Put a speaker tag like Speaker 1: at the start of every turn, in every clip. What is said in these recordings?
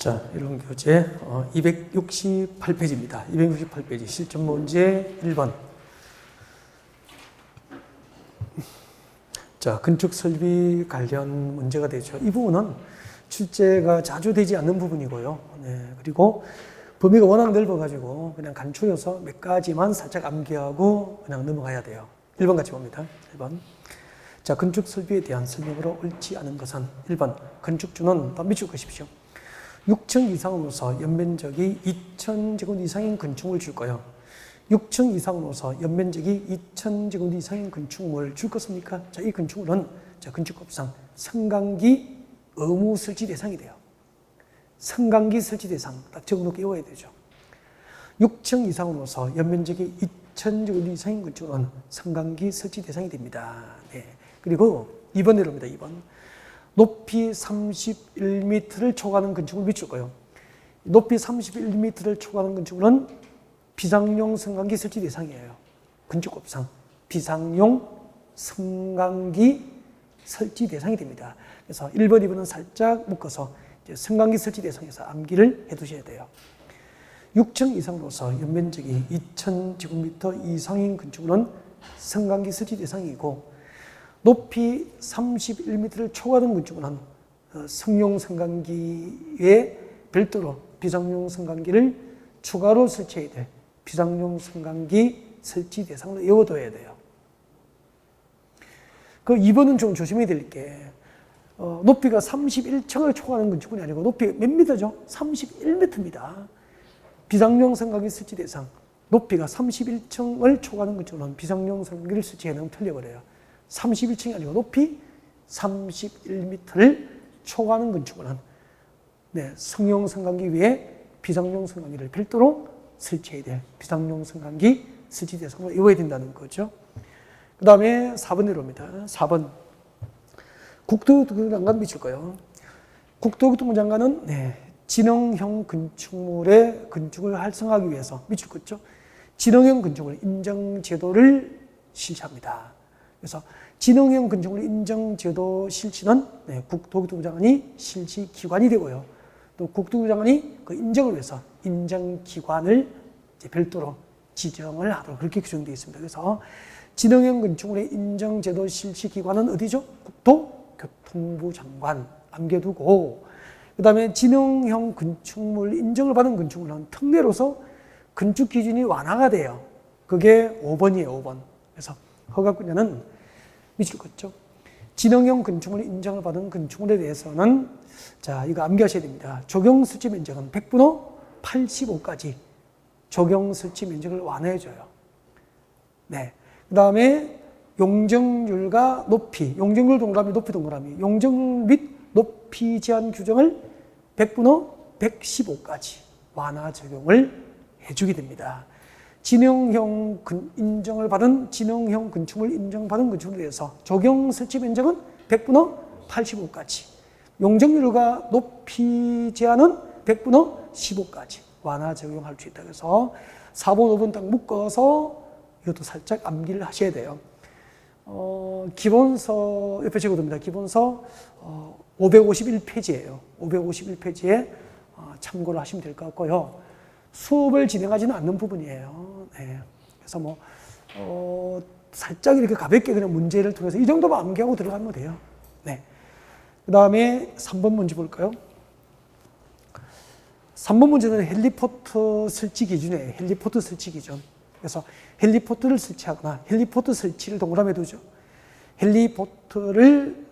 Speaker 1: 자, 이론 교재 268페이지입니다. 268페이지 실전 문제 1번. 자, 건축 설비 관련 문제가 되죠. 이 부분은 출제가 자주 되지 않는 부분이고요. 네, 그리고 범위가 워낙 넓어가지고 그냥 간추려서 몇 가지만 살짝 암기하고 그냥 넘어가야 돼요. 1번 같이 봅니다. 1번. 자, 건축 설비에 대한 설명으로 옳지 않은 것은 1번. 건축주는 밑줄 그십시오. 6층 이상으로서 연면적이 2,000제곱 이상인 건축물을 줄 거예요. 6층 이상으로서 연면적이 2,000제곱 이상인 건축물을 줄 것입니까? 자, 이 건축물은 자, 건축법상 승강기 의무 설치 대상이 돼요. 승강기 설치 대상 딱 적어놓고 외워야 되죠. 6층 이상으로서 연면적이 2,000제곱 이상인 건축물은 승강기 설치 대상이 됩니다. 네. 그리고 2번 내려옵니다. 2번. 높이 31m를 초과하는 건축물을 비출 거예요. 높이 31m를 초과하는 건축물은 비상용 승강기 설치 대상이에요. 건축법상 비상용 승강기 설치 대상이 됩니다. 그래서 1번, 2번은 살짝 묶어서 이제 승강기 설치 대상에서 암기를 해두셔야 돼요. 6층 이상으로서 연면적이 2,000제곱미터 이상인 건축물은 승강기 설치 대상이고, 높이 31m를 초과하는 건축물은 승용 승강기에 별도로 비상용 승강기를 추가로 설치해야 돼. 비상용 승강기 설치 대상으로 외워둬야 돼요. 그 2번은 좀 조심해야 될 게, 높이가 31층을 초과하는 건축물이 아니고 높이 몇 미터죠? 31m입니다. 비상용 승강기 설치 대상. 높이가 31층을 초과하는 건축물은 비상용 승강기를 설치해야 되면 틀려버려요. 31층이 아니고 높이 31m를 초과하는 건축물은 승용 승강기 위에 비상용 승강기를 별도로 설치해야 될 비상용 승강기 설치 대상으로 외워야 된다는 거죠. 그 다음에 4번 내려옵니다. 4번. 국토교통부 장관 미칠 거예요. 국토교통부 장관은 진흥형 건축물의 건축을 활성화하기 위해서 미칠 거죠. 진흥형 건축물 인정 제도를 실시합니다. 그래서 진흥형 건축물 인정 제도 실시는 국토교통부 장관이 실시 기관이 되고요. 또 국토교통부 장관이 그 인정을 위해서 인정 기관을 별도로 지정을 하도록 그렇게 규정되어 있습니다. 그래서 진흥형 건축물의 인정 제도 실시 기관은 어디죠? 국토교통부 장관 암겨두고, 그다음에 진흥형 건축물 인정을 받은 건축물은 특례로서 건축 기준이 완화가 돼요. 그게 5번이에요. 5번. 그래서 허가권자는 미칠 거죠. 진흥형 건축물 인정을 받은 건축물에 대해서는 자, 이거 암기하셔야 됩니다. 적용 설치 면적은 100분의 85까지 적용 설치 면적을 완화해줘요. 네. 그 다음에 용적률과 높이, 용적률 동그라미, 높이 동그라미, 용적률 및 높이 제한 규정을 100분의 115까지 완화 적용을 해주게 됩니다. 진흥형 인정을 받은 진흥형 건축물 인정받은 건축물에 대해서 적용 설치 면적은 100분의 85까지, 용적률과 높이 제한은 100분의 15까지 완화 적용할 수 있다. 그래서 4번, 5번 딱 묶어서 이것도 살짝 암기를 하셔야 돼요. 기본서 옆에 적어둡니다. 기본서 551페이지예요. 551페이지에 참고를 하시면 될 것 같고요. 수업을 진행하지는 않는 부분이에요. 네. 그래서 살짝 이렇게 가볍게 그냥 문제를 통해서 이 정도만 암기하고 들어가면 돼요. 네. 그 다음에 3번 문제 볼까요? 3번 문제는 헬리포트 설치 기준이에요. 헬리포트 설치 기준. 그래서 헬리포트를 설치하거나 헬리포트 설치를 동그라미 두죠. 헬리포트를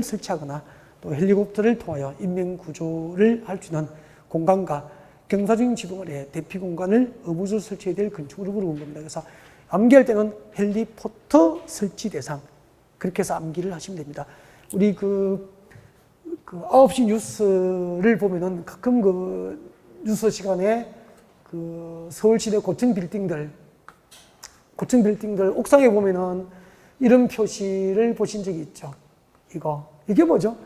Speaker 1: 설치하거나 또 헬리콥터를 통하여 인명 구조를 할 수 있는 공간과 경사적인 지붕 아래 대피 공간을 의무적으로 설치해야 될 건축물을 물어본 겁니다. 그래서 암기할 때는 헬리포트 설치 대상 그렇게 해서 암기를 하시면 됩니다. 우리 그 9시 뉴스를 보면은 가끔 그 뉴스 시간에 그 서울시내 고층 빌딩들 옥상에 보면은 이런 표시를 보신 적이 있죠. 이게 뭐죠?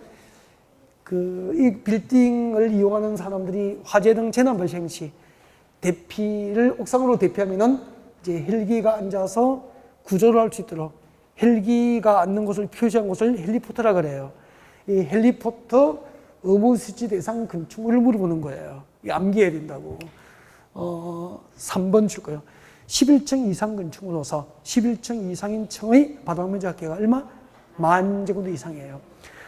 Speaker 1: 이 빌딩을 이용하는 사람들이 화재 등 재난 발생 시 대피를 옥상으로 대피하면은 이제 헬기가 앉아서 구조를 할 수 있도록 헬기가 앉는 곳을 표시한 곳을 헬리포트라 그래요. 이 헬리포트 의무수지 대상 건축물을 물어보는 거예요. 암기해야 된다고. 3번 줄 거예요. 11층 이상 건축물로서 11층 이상인 층의 바닥면적 합계가 얼마? 10,000제곱미터 이상이에요.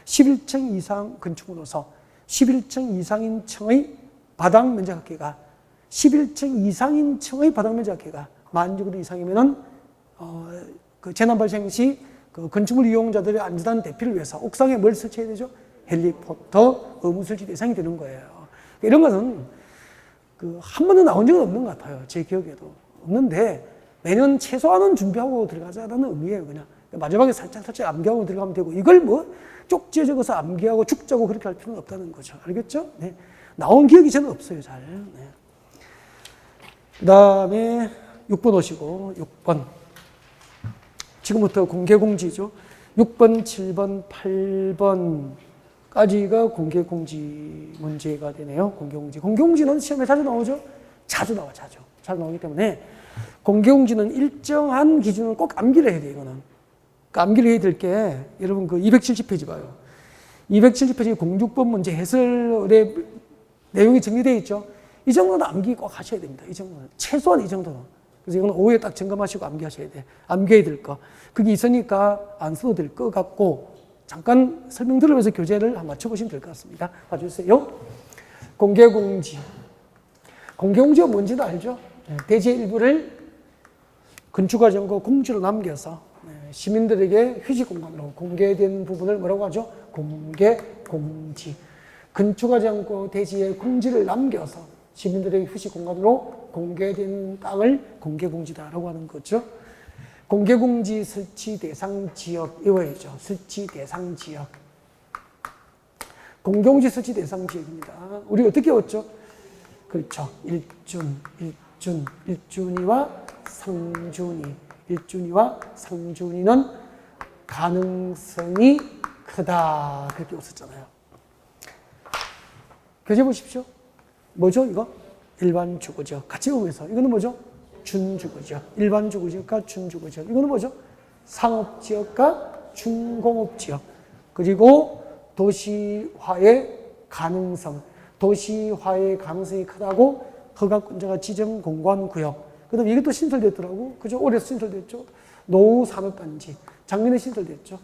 Speaker 1: 11층 이상 건축물로서 11층 이상인 층의 바닥면적 합계가 11층 이상인 층의 바닥면적 합계가 10,000제곱미터 이상이면은 그 재난 발생 시 그 건축물 이용자들의 안전한 대피를 위해서 옥상에 뭘 설치해야 되죠? 헬리콥터 의무 설치 대상이 되는 거예요. 이런 것은 한 번도 나온 적은 없는 것 같아요. 제 기억에도 없는데 매년 최소한은 준비하고 들어가자라는 의미예요. 그냥 마지막에 살짝 암기하고 들어가면 되고 이걸 뭐 쪽지에 적어서 암기하고 죽자고 그렇게 할 필요는 없다는 거죠. 알겠죠? 네. 나온 기억이 저는 없어요. 잘. 네. 그 다음에 6번 오시고 6번 지금부터 공개공지죠. 6번, 7번, 8번까지가 공개공지 문제가 되네요. 공개공지. 공개공지는 시험에 자주 나오죠? 자주 나와, 자주. 잘 나오기 때문에 공개공지는 일정한 기준을 꼭 암기를 해야 돼요, 이거는. 암기를 해야 될 게, 여러분 그 270페이지 봐요. 270페이지 공주법 문제 해설의 내용이 정리되어 있죠? 이 정도는 암기 꼭 하셔야 됩니다. 이 정도는. 최소한 이 정도는. 그래서 이거는 오후에 딱 점검하시고 암기하셔야 돼. 암기해야 될 거. 그게 있으니까 안 써도 될 것 같고, 잠깐 설명 들으면서 교재를 한번 맞춰보시면 될 것 같습니다. 봐주세요. 공개공지. 공개공지가 뭔지도 알죠? 대지의 일부를 건축과정과 공지로 남겨서 시민들에게 휴식 공간으로 공개된 부분을 뭐라고 하죠? 공개공지. 건축과정과 대지의 공지를 남겨서 시민들에게 휴식 공간으로 공개된 땅을 공개공지다라고 하는 거죠. 공개공지 설치 대상 지역 이거죠. 설치 대상 지역. 공개공지 설치 대상 지역입니다. 우리 어떻게 외웠죠? 그렇죠. 일준이와 상준이. 일준이와 상준이는 가능성이 크다. 그렇게 웃었잖아요. 교재 보십시오. 뭐죠, 이거? 일반 주거지역. 같이 보면서. 이거는 뭐죠? 준주거지역. 일반 주거지역과 준주거지역. 이거는 뭐죠? 상업지역과 준공업지역. 그리고 도시화의 가능성. 도시화의 가능성이 크다고 허가권자가 지정 공간구역. 그 다음에 이게 또 신설됐더라고. 그죠? 올해 신설됐죠? 노후 산업단지. 작년에 신설됐죠?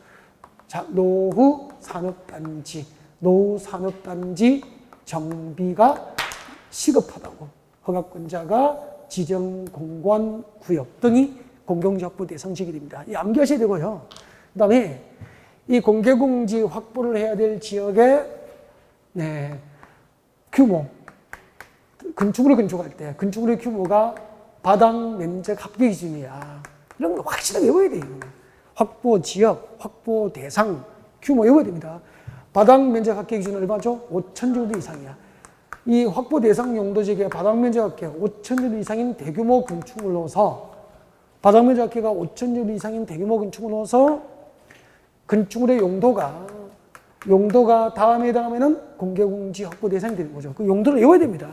Speaker 1: 노후 산업단지. 노후 산업단지 정비가 시급하다고 허가권자가 지정 공간구역 등이 공개공지 확보 대상 지역이 됩니다. 이 암기하셔야 되고요. 그 다음에 이 공개공지 확보를 해야 될 지역의 규모, 건축물을 건축할 때 건축물의 규모가 바닥 면적 합계 기준이야. 이런 거 확실하게 외워야 돼요. 확보 지역, 확보 대상, 규모 외워야 됩니다. 바닥 면적 합계 기준은 얼마죠? 5,000제곱미터 이상이야. 이 확보 대상 용도지역의 바닥 면적 합계 5,000제곱미터 이상인 대규모 건축물로서 바닥 면적 합계가 5,000제곱미터 이상인 대규모 건축물로서 건축물의 용도가 다음에 해당하면은 공개공지 확보 대상이 되는 거죠. 그 용도를 외워야 됩니다.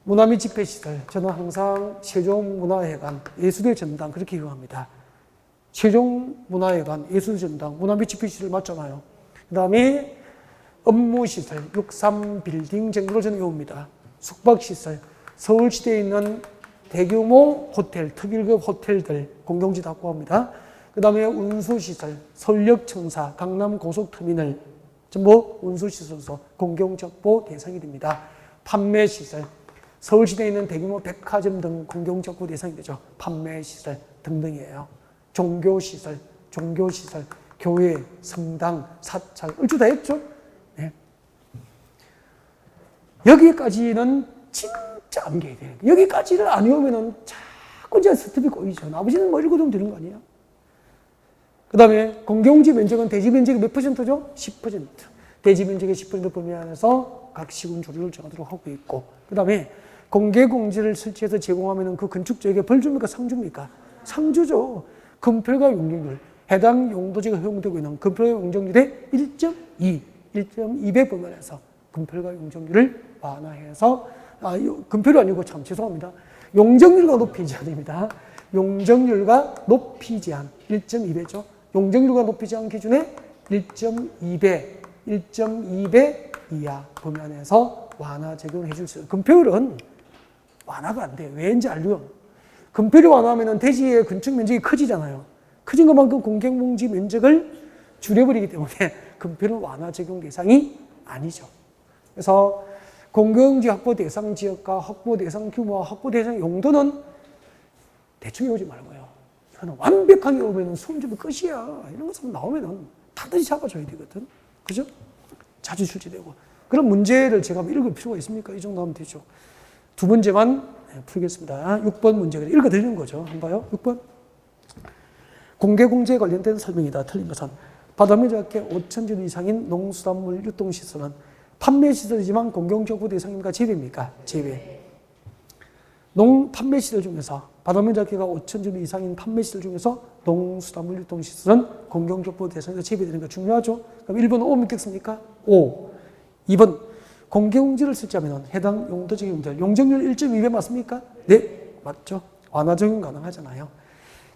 Speaker 1: 문화 및 집회시설. 저는 항상 세종문화회관, 예술의 전당 그렇게 이용합니다. 세종문화회관, 예술의 전당, 문화 및 집회시설 맞잖아요. 그 다음에 업무시설, 63빌딩 정도로 저는 외웁니다. 숙박시설, 서울시대에 있는 대규모 호텔, 특일급 호텔들 공개공지도 확보합니다. 그 다음에 운수시설, 서울역청사, 강남고속터미널, 전부 운수시설소 공개공지 확보 대상이 됩니다. 판매시설, 서울시대에 있는 대규모 백화점 등 공개공지 확보 대상이 되죠. 판매시설 등등이에요. 종교시설, 교회, 성당, 사찰, 얼추 다 했죠? 네. 여기까지는 진짜 암기해야 돼요. 여기까지를 안 외우면은 자꾸 이제 스텝이 꼬이죠. 아버지는 뭐 읽어두면 되는 거 아니에요? 그 다음에 공개공지 면적은 대지 면적이 몇 %죠? 10%. 대지 면적의 10% 범위 안에서 각 시군 조례를 정하도록 하고 있고, 그 다음에 공개공지를 설치해서 제공하면 그 건축지역에 벌줍니까? 상줍니까? 상주죠. 건폐가 용적률, 해당 용도지가 허용되고 있는 건폐가 용적률의 1.2배 범위 안에서 건폐가 용적률을 완화해서, 건폐율 아니고 참 죄송합니다. 용적률과 높이 제한입니다. 용적률과 높이 제한 1.2배죠. 용적률과 높이 제한 기준에 1.2배 이하 범위 안에서 완화 적용해 줄 수 있어요. 건폐율은 완화가 안 돼요. 왜인지 알죠? 건폐율이 완화하면 대지의 건축 면적이 커지잖아요. 커진 것만큼 공개공지 면적을 줄여버리기 때문에 건폐율은 완화 적용 대상이 아니죠. 그래서 공공지 확보 대상 지역과 확보 대상 규모와 확보 대상 용도는 대충 외우지 말고요. 이거는 완벽하게 오면 수험집이 끝이야. 이런 것은 나오면은 다들 잡아줘야 되거든. 그죠? 자주 출제되고. 그런 문제를 제가 읽을 필요가 있습니까? 이 정도 하면 되죠. 두 문제만 풀겠습니다. 6번 문제 읽어드리는 거죠. 한번 봐요. 6번. 공개공지에 관련된 설명이다. 틀린 것은 바다면적 합계 5,000주 이상인 농수산물 유통시설은 판매시설이지만 공공정보 대상입니까? 제외입니까? 제외. 판매시설 중에서 바다면적 합계가 5,000주 이상인 판매시설 중에서 농수산물 유통시설은 공공정보 대상에서 제외되는 거 중요하죠? 그럼 1번은 O 믿겠습니까? O. 2번 공개공지를 설치하면 해당 용도적 용도율, 용적률 1.2배 맞습니까? 네, 맞죠. 완화 적용 가능하잖아요.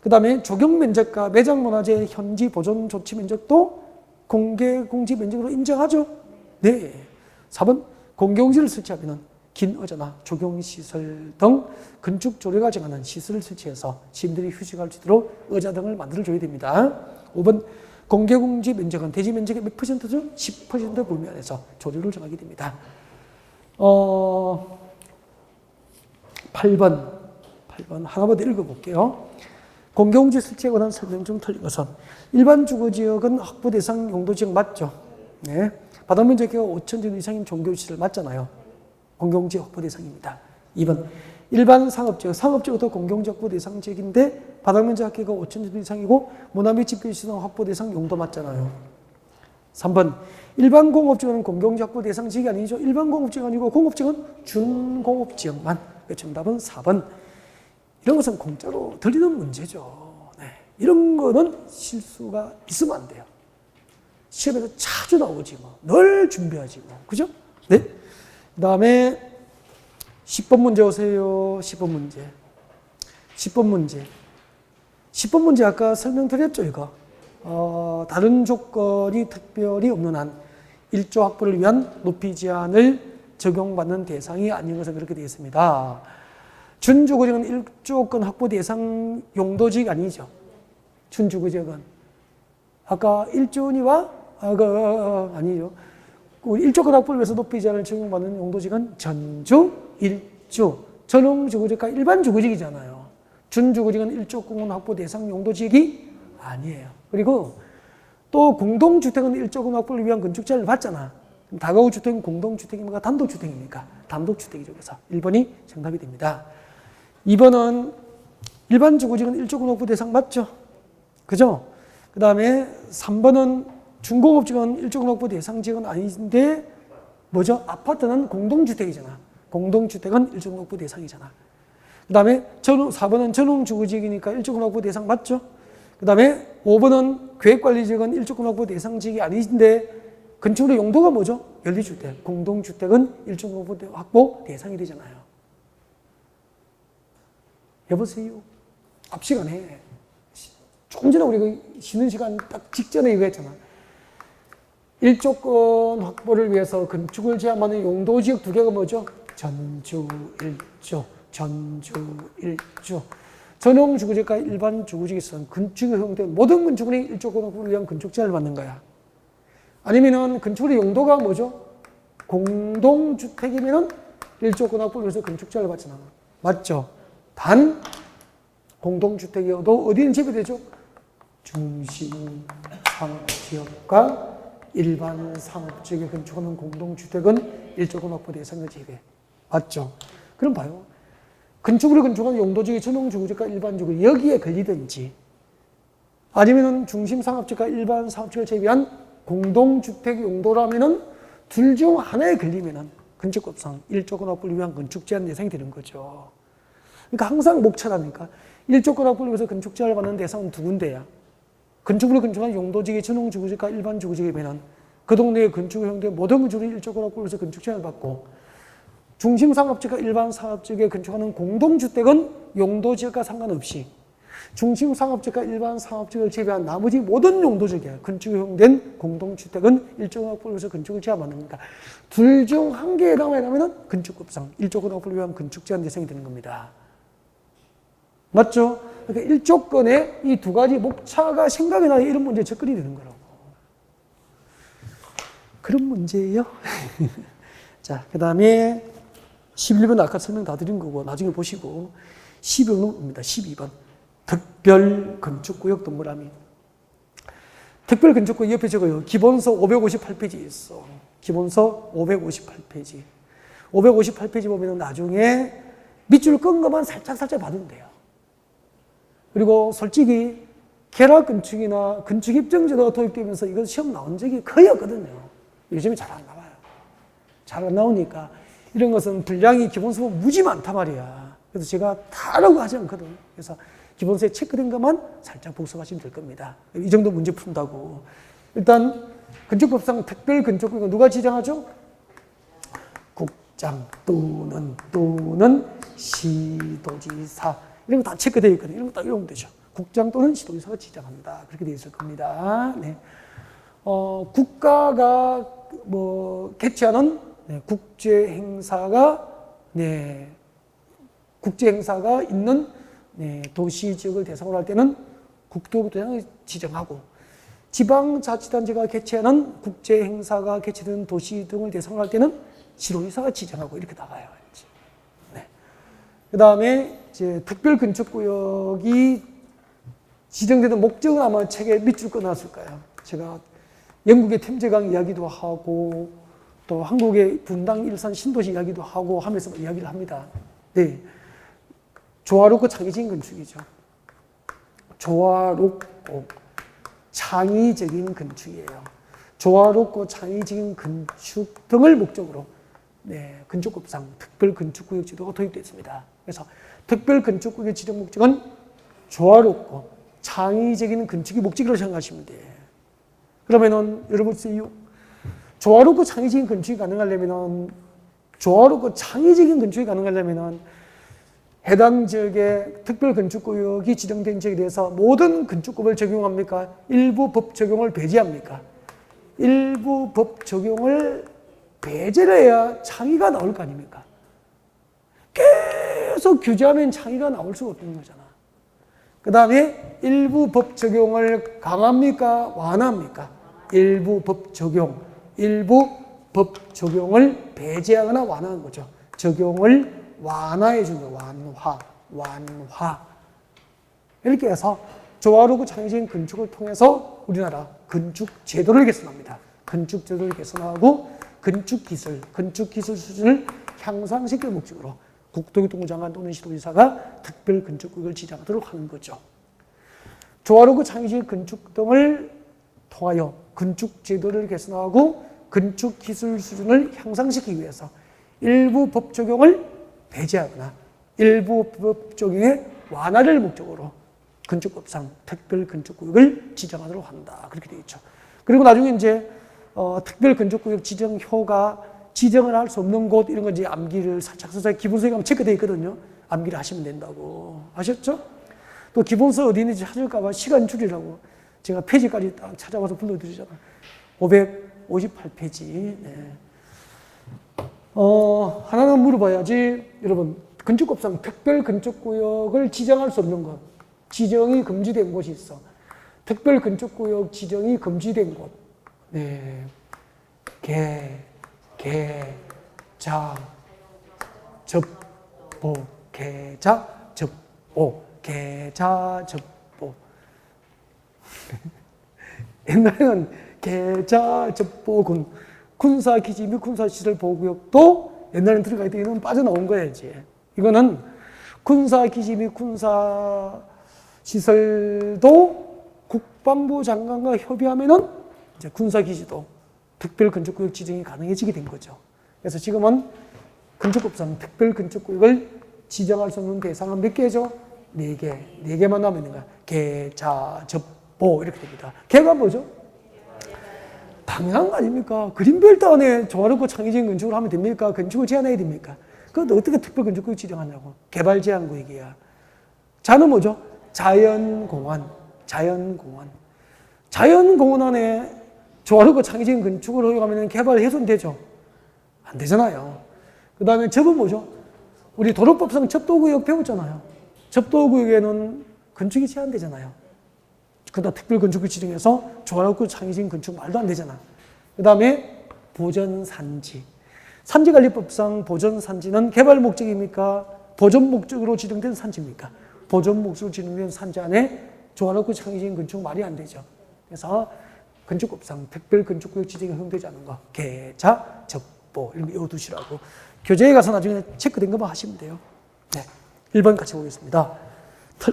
Speaker 1: 그 다음에 적용 면적과 매장문화재 현지 보존 조치 면적도 공개공지 면적으로 인정하죠? 네. 4번 공개공지를 설치하면 긴 의자나 조경시설 등 건축 조례가 정하는 시설을 설치해서 시민들이 휴식할 수 있도록 의자 등을 만들어줘야 됩니다. 5번 공개공지 면적은 대지 면적의 몇 %죠? 10% 범위 안에서 조례를 정하게 됩니다. 8번 하나만 더 읽어볼게요. 공개공지 설치에 관한 설명 중 틀린 것은 일반 주거지역은 확보 대상 용도지역 맞죠? 네. 바다면적이 5,000주 이상인 종교시설 맞잖아요. 공개공지 확보 대상입니다. 2번 일반 상업지역, 상업지역도 공공지 확보 대상 지역인데 바닥면적 합계가 5,000주 이상이고 문화 및 집회시설 확보 대상 용도 맞잖아요. 3번 일반 공업지역은 공공지 확보 대상 지역이 아니죠. 일반 공업지역 아니고 공업지역은 준공업지역만. 정답은 4번. 이런 것은 공짜로 들리는 문제죠. 네. 이런 거는 실수가 있으면 안 돼요. 시험에서 자주 나오지 뭐. 늘 준비하지 뭐. 그죠? 네. 그 다음에 10번 문제 오세요. 10번 문제. 10번 문제 아까 설명드렸죠, 이거. 다른 조건이 특별히 없는 한 1조 확보를 위한 높이 제한을 적용받는 대상이 아닌 것은 그렇게 되어 있습니다. 준주거지역은 1조권 확보 대상 용도지역이 아니죠. 준주거지역은. 아까 1조니와 아니죠. 1조권 확보를 위해서 높이 제한을 적용받는 용도지역은 전주 1조. 전용주거지역과 일반주거지역이잖아요. 준주거지역은 1조권 확보 대상 용도지역이 아니에요. 그리고 또 공동주택은 1조권 확보를 위한 건축제한을 받잖아. 그럼 다가구 주택은 공동주택입니까? 단독주택입니까? 단독주택이죠. 그래서 1번이 정답이 됩니다. 2번은 일반주거지역은 1조권 확보 대상 맞죠? 그죠? 그 다음에 3번은 중공업지역은 1조권 확보 대상 지역은 아닌데 뭐죠? 아파트는 공동주택이잖아. 공동주택은 1조권 확보 대상이잖아. 그 다음에 4번은 전용주거지역이니까 1조권 확보 대상 맞죠? 그 다음에 5번은 계획관리지역은 1조권 확보 대상 지역이 아닌데 건축의 용도가 뭐죠? 연립주택. 공동주택은 1조권 확보 대상이 되잖아요. 여보세요? 앞 시간에 조금 전에 우리가 쉬는 시간 딱 직전에 이거 했잖아. 1조권 확보를 위해서 건축을 제한하는 용도지역 두 개가 뭐죠? 전주 1조, 전주 1조. 전용주거지역과 일반주거지역에서는 건축에 허용된 모든 건축물이 1조권 확보를 위한 건축 제한을 받는 거야. 아니면은 건축의 용도가 뭐죠? 공동주택이면은 1조권 확보를 위해서 건축 제한을 받잖아. 맞죠? 단 공동주택이어도 어디는 제외되죠? 중심 상업지역과 일반 상업지역에 건축하는 공동주택은 1조권 확보 대상의 제외. 맞죠? 그럼 봐요. 건축으로 건축하는 용도지역이 전용주거지역과 일반주거 여기에 걸리든지 아니면은 중심 상업지역과 일반 상업지역을 제외한 공동주택 용도라면은 둘 중 하나에 걸리면은 건축법상 1조권 확보를 위한 건축 제한 대상이 되는 거죠. 그러니까 항상 목차라니까 1조권 확보를 위해서 건축 제한을 받는 대상은 두 군데야. 건축으로 건축한 용도지역의 전용주거지역과 일반주거지역이면은 그 동네에 건축을 허용된 모든 건축물이 1조권 확보를 위해서 건축 제한을 받고 중심 상업지역과 일반 상업지역에 건축하는 공동주택은 용도지역과 상관없이 중심 상업지역과 일반 상업지역을 제외한 나머지 모든 용도지역에 건축에 허용된 공동주택은 일조건학법에서 건축을 제한받는 겁니다. 둘 중 한 개에 해당하면 건축법상 일조건학법을 위한 건축 제한 대상이 되는 겁니다. 맞죠? 그러니까 일조건에 이 두 가지 목차가 생각이 나야 이런 문제에 접근이 되는 거라고. 그런 문제예요. 자, 그 다음에 11번 아까 설명 다 드린 거고 나중에 보시고 12번입니다. 12번. 특별건축구역 동그라미. 특별건축구역 옆에 적어요. 기본서 558페이지 있어. 기본서 558페이지. 558페이지 보면 나중에 밑줄 끈 것만 살짝 봐두면 돼요. 그리고 솔직히 계략건축이나 건축입증제도가 도입되면서 이거 시험 나온 적이 거의 없거든요. 요즘에 잘 안 나와요. 잘 안 나오니까 이런 것은 분량이 기본서 무지 많단 말이야. 그래서 제가 다 하라고 하지 않거든요. 그래서 기본서에 체크된 것만 살짝 복습하시면 될 겁니다. 이 정도 문제 푼다고. 일단 건축법상 특별건축구역은 누가 지정하죠? 국장 또는 시도지사. 이런 거 다 체크되어 있거든요. 이런 거 딱 외우면 되죠. 국장 또는 시도지사가 지정한다. 그렇게 되어 있을 겁니다. 네. 국가가 개최하는 국제행사가 있는 도시 지역을 대상으로 할 때는 국토부 대상을 지정하고, 지방자치단체가 개최하는 국제행사가 개최되는 도시 등을 대상으로 할 때는 시도지사가 지정하고 이렇게 나가요. 네. 그 다음에 이제 특별건축구역이 지정되는 목적은 아마 책에 밑줄 꺼놨을 거예요. 제가 영국의 템제강 이야기도 하고 또 한국의 분당 일산 신도시 이야기도 하고 하면서 이야기를 합니다. 네. 조화롭고 창의적인 건축이죠. 조화롭고 창의적인 건축이에요. 조화롭고 창의적인 건축 등을 목적으로 건축법상 특별건축구역 제도가 도입됐습니다. 그래서 특별건축구역 지정 목적은 조화롭고 창의적인 건축이 목적이라고 생각하시면 돼요. 그러면은 여러분 조화롭고 창의적인 건축이 가능하려면은 해당 지역의 특별건축구역이 지정된 지역에 대해서 모든 건축법을 적용합니까? 일부 법 적용을 배제합니까? 일부 법 적용을 배제를 해야 창의가 나올 거 아닙니까? 계속 규제하면 창의가 나올 수가 없는 거잖아. 그 다음에 일부 법 적용을 강합니까? 완화합니까? 일부 법 적용을 배제하거나 완화하는 거죠. 적용을 완화해 주는 거예요. 완화. 이렇게 해서 조화롭고 창의적인 건축을 통해서 우리나라 건축 제도를 개선합니다. 건축 제도를 개선하고 건축 기술 수준을 향상시킬 목적으로 국토교통부 장관 또는 시도지사가 특별 건축구역을 지정하도록 하는 거죠. 조화롭고 창의적인 건축 등을 통하여 건축 제도를 개선하고 건축 기술 수준을 향상시키기 위해서 일부 법 적용을 배제하거나 일부 법 적용의 완화를 목적으로 건축법상 특별 건축구역을 지정하도록 한다. 그렇게 되어 있죠. 그리고 나중에 이제 특별 건축구역 지정효가 지정을 할 수 없는 곳 이런 건 이제 암기를 살짝 기본서에 가면 체크되어 있거든요. 암기를 하시면 된다고. 아셨죠? 또 기본서 어디 있는지 찾을까봐 시간 줄이라고 제가 페이지까지 딱 찾아와서 불러드리잖아요. 558페이지. 네. 하나는 물어봐야지. 여러분, 건축법상 특별 건축구역을 지정할 수 없는 것, 지정이 금지된 곳이 있어. 특별 건축구역 지정이 금지된 곳. 네. 계자, 접보, 계자, 접보. 옛날에는 계자, 접보군, 군사기지 및 군사시설 보호구역도 옛날에는 들어가 있던 이는 빠져나온 거야, 이제. 이거는 군사기지 및 군사시설도 국방부 장관과 협의하면은 이제 군사기지도 특별건축구역 지정이 가능해지게 된 거죠. 그래서 지금은 건축법상 특별건축구역을 지정할 수 없는 대상은 몇 개죠? 4개. 4개만 남아 있는 거야. 계자, 접보 이렇게 됩니다. 개가 뭐죠? 당연한 거 아닙니까? 그린벨트 안에 조화롭고 창의적인 건축을 하면 됩니까? 건축을 제한해야 됩니까? 그것도 어떻게 특별건축구역 지정하냐고. 개발제한구역이야. 자는 뭐죠? 자연공원. 자연공원 안에 조화롭고 창의적인 건축을 허용하면 개발 훼손되죠? 안 되잖아요. 그 다음에 접은 뭐죠? 우리 도로법상 접도구역 배웠잖아요. 접도구역에는 건축이 제한되잖아요. 그다음 특별건축을 지정해서 조화롭고 창의적인 건축 말도 안 되잖아. 그 다음에 보전산지. 산지관리법상 보전산지는 개발 목적입니까? 보존 목적으로 지정된 산지입니까? 보존 목적으로 지정된 산지 안에 조화롭고 창의적인 건축 말이 안 되죠. 그래서 건축법상 특별건축구역 지정에 허용되지 않은 거, 계자, 접보 이런 거 외워두시라고. 교재에 가서 나중에 체크된 것만 하시면 돼요. 네, 1번 같이 보겠습니다.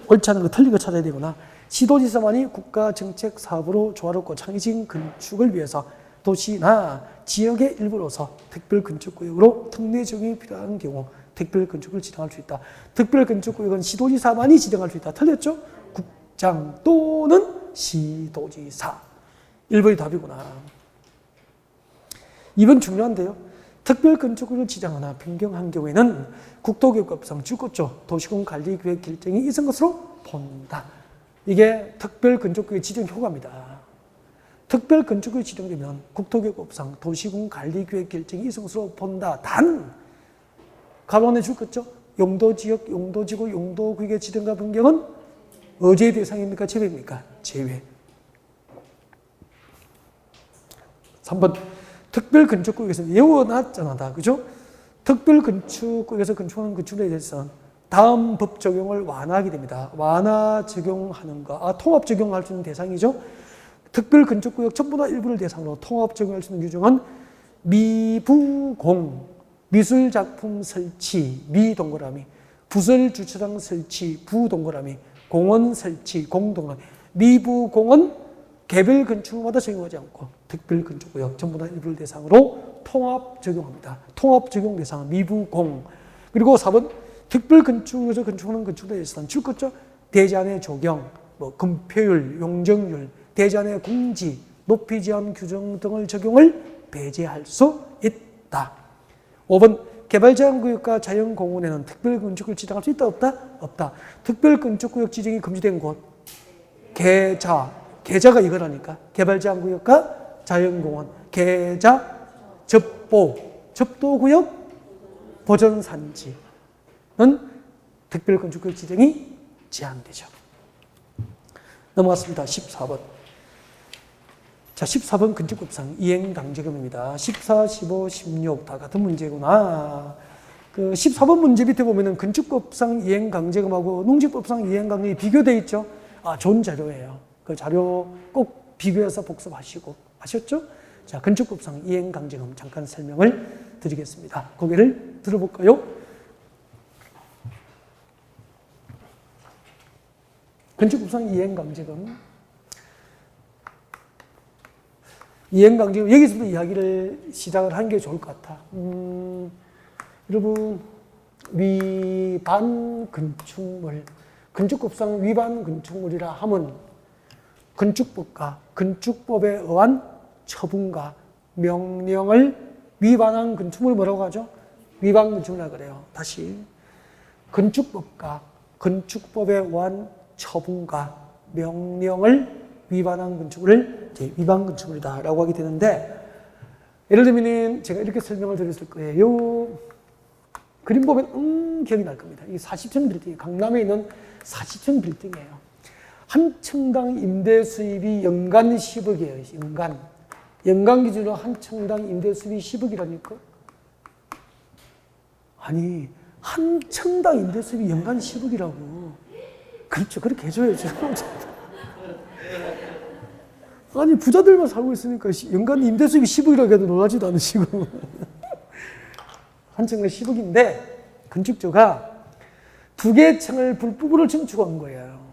Speaker 1: 옳지 않은 거 틀린 거 찾아야 되거나 시도지사만이 국가정책 사업으로 조화롭고 창의적인 건축을 위해서 도시나 지역의 일부로서 특별건축구역으로 특례 적용이 필요한 경우 특별건축을 지정할 수 있다. 특별건축구역은 시도지사만이 지정할 수 있다. 틀렸죠? 국장 또는 시도지사. 1번이 답이구나. 2번 중요한데요. 특별건축구역을 지정하나 변경한 경우에는 국토교육법상 줄것죠. 도시공관리계획 결정이 있은 것으로 본다. 이게 특별건축구역 지정 효과입니다. 특별건축구역이 지정되면 국토교육법상 도시공관리계획 결정이 있은 것으로 본다. 단 가론에 줄것죠. 용도지역, 용도지구, 용도구역의 지정과 변경은 어제의 대상입니까? 제외입니까? 제외. 3번 특별건축구역에서 외워놨잖아 다. 그죠? 특별건축구역에서 건축하는 건축물에 대해서는 다음 법 적용을 완화하게 됩니다. 완화 적용하는 거. 통합 적용할 수 있는 대상이죠. 특별건축구역 전부나 일부를 대상으로 통합 적용할 수 있는 규정은 미부공, 미술작품 설치, 미동그라미, 부설주차장 설치, 부동그라미, 공원 설치, 공동그라미. 미부공은 개별 건축물마다 적용하지 않고 특별건축구역 전부나 일부를 대상으로 통합 적용합니다. 통합 적용 대상은 미부공. 그리고 4번 특별건축에서 건축하는 건축에 대해서는 줄것죠. 대지안의 조경, 금표율, 용적률, 대지안의 공지, 높이 제한 규정 등을 적용을 배제할 수 있다. 5번 개발제한구역과 자연공원에는 특별건축을 지정할 수 있다 없다? 없다. 특별건축구역 지정이 금지된 곳 계자가 이거라니까. 개발제한구역과 자연공원, 계자, 접보, 접도구역, 보전산지는 특별건축구역 지정이 제한되죠. 넘어갔습니다. 14번. 자, 14번 건축법상 이행강제금입니다. 14, 15, 16 다 같은 문제구나. 그 14번 문제 밑에 보면은 건축법상 이행강제금하고 농지법상 이행강제금이 비교되어 있죠. 좋은 자료예요. 그 자료 꼭 비교해서 복습하시고. 아셨죠? 자, 건축법상 이행강제금 잠깐 설명을 드리겠습니다. 고개를 들어볼까요? 건축법상 이행강제금. 이행강제금, 여기서부터 이야기를 시작을 하는 게 좋을 것 같아. 여러분, 위반 건축물, 건축법상 위반 건축물이라 하면 건축법과 건축법에 의한 처분과 명령을 위반한 건축물을 뭐라고 하죠? 위반 건축물이라고 그래요. 다시. 건축법과 건축법에 의한 처분과 명령을 위반한 건축물을 위반 건축물이다라고 하게 되는데, 예를 들면 제가 이렇게 설명을 드렸을 거예요. 요 그림 보면 기억이 날 겁니다. 이 40층 빌딩, 강남에 있는 40층 빌딩이에요. 한 층당 임대 수입이 연간 10억이에요. 연간 기준으로 한 층당 임대 수입이 10억이라니까? 아니, 한 층당 임대 수입이 연간 10억이라고. 그렇죠. 그렇게 해줘야죠. 아니, 부자들만 살고 있으니까 연간 임대 수입이 10억이라고 해도 놀라지도 않으시고. 한 층당 10억인데, 건축주가 2개 층을 불법으로 증축한 거예요.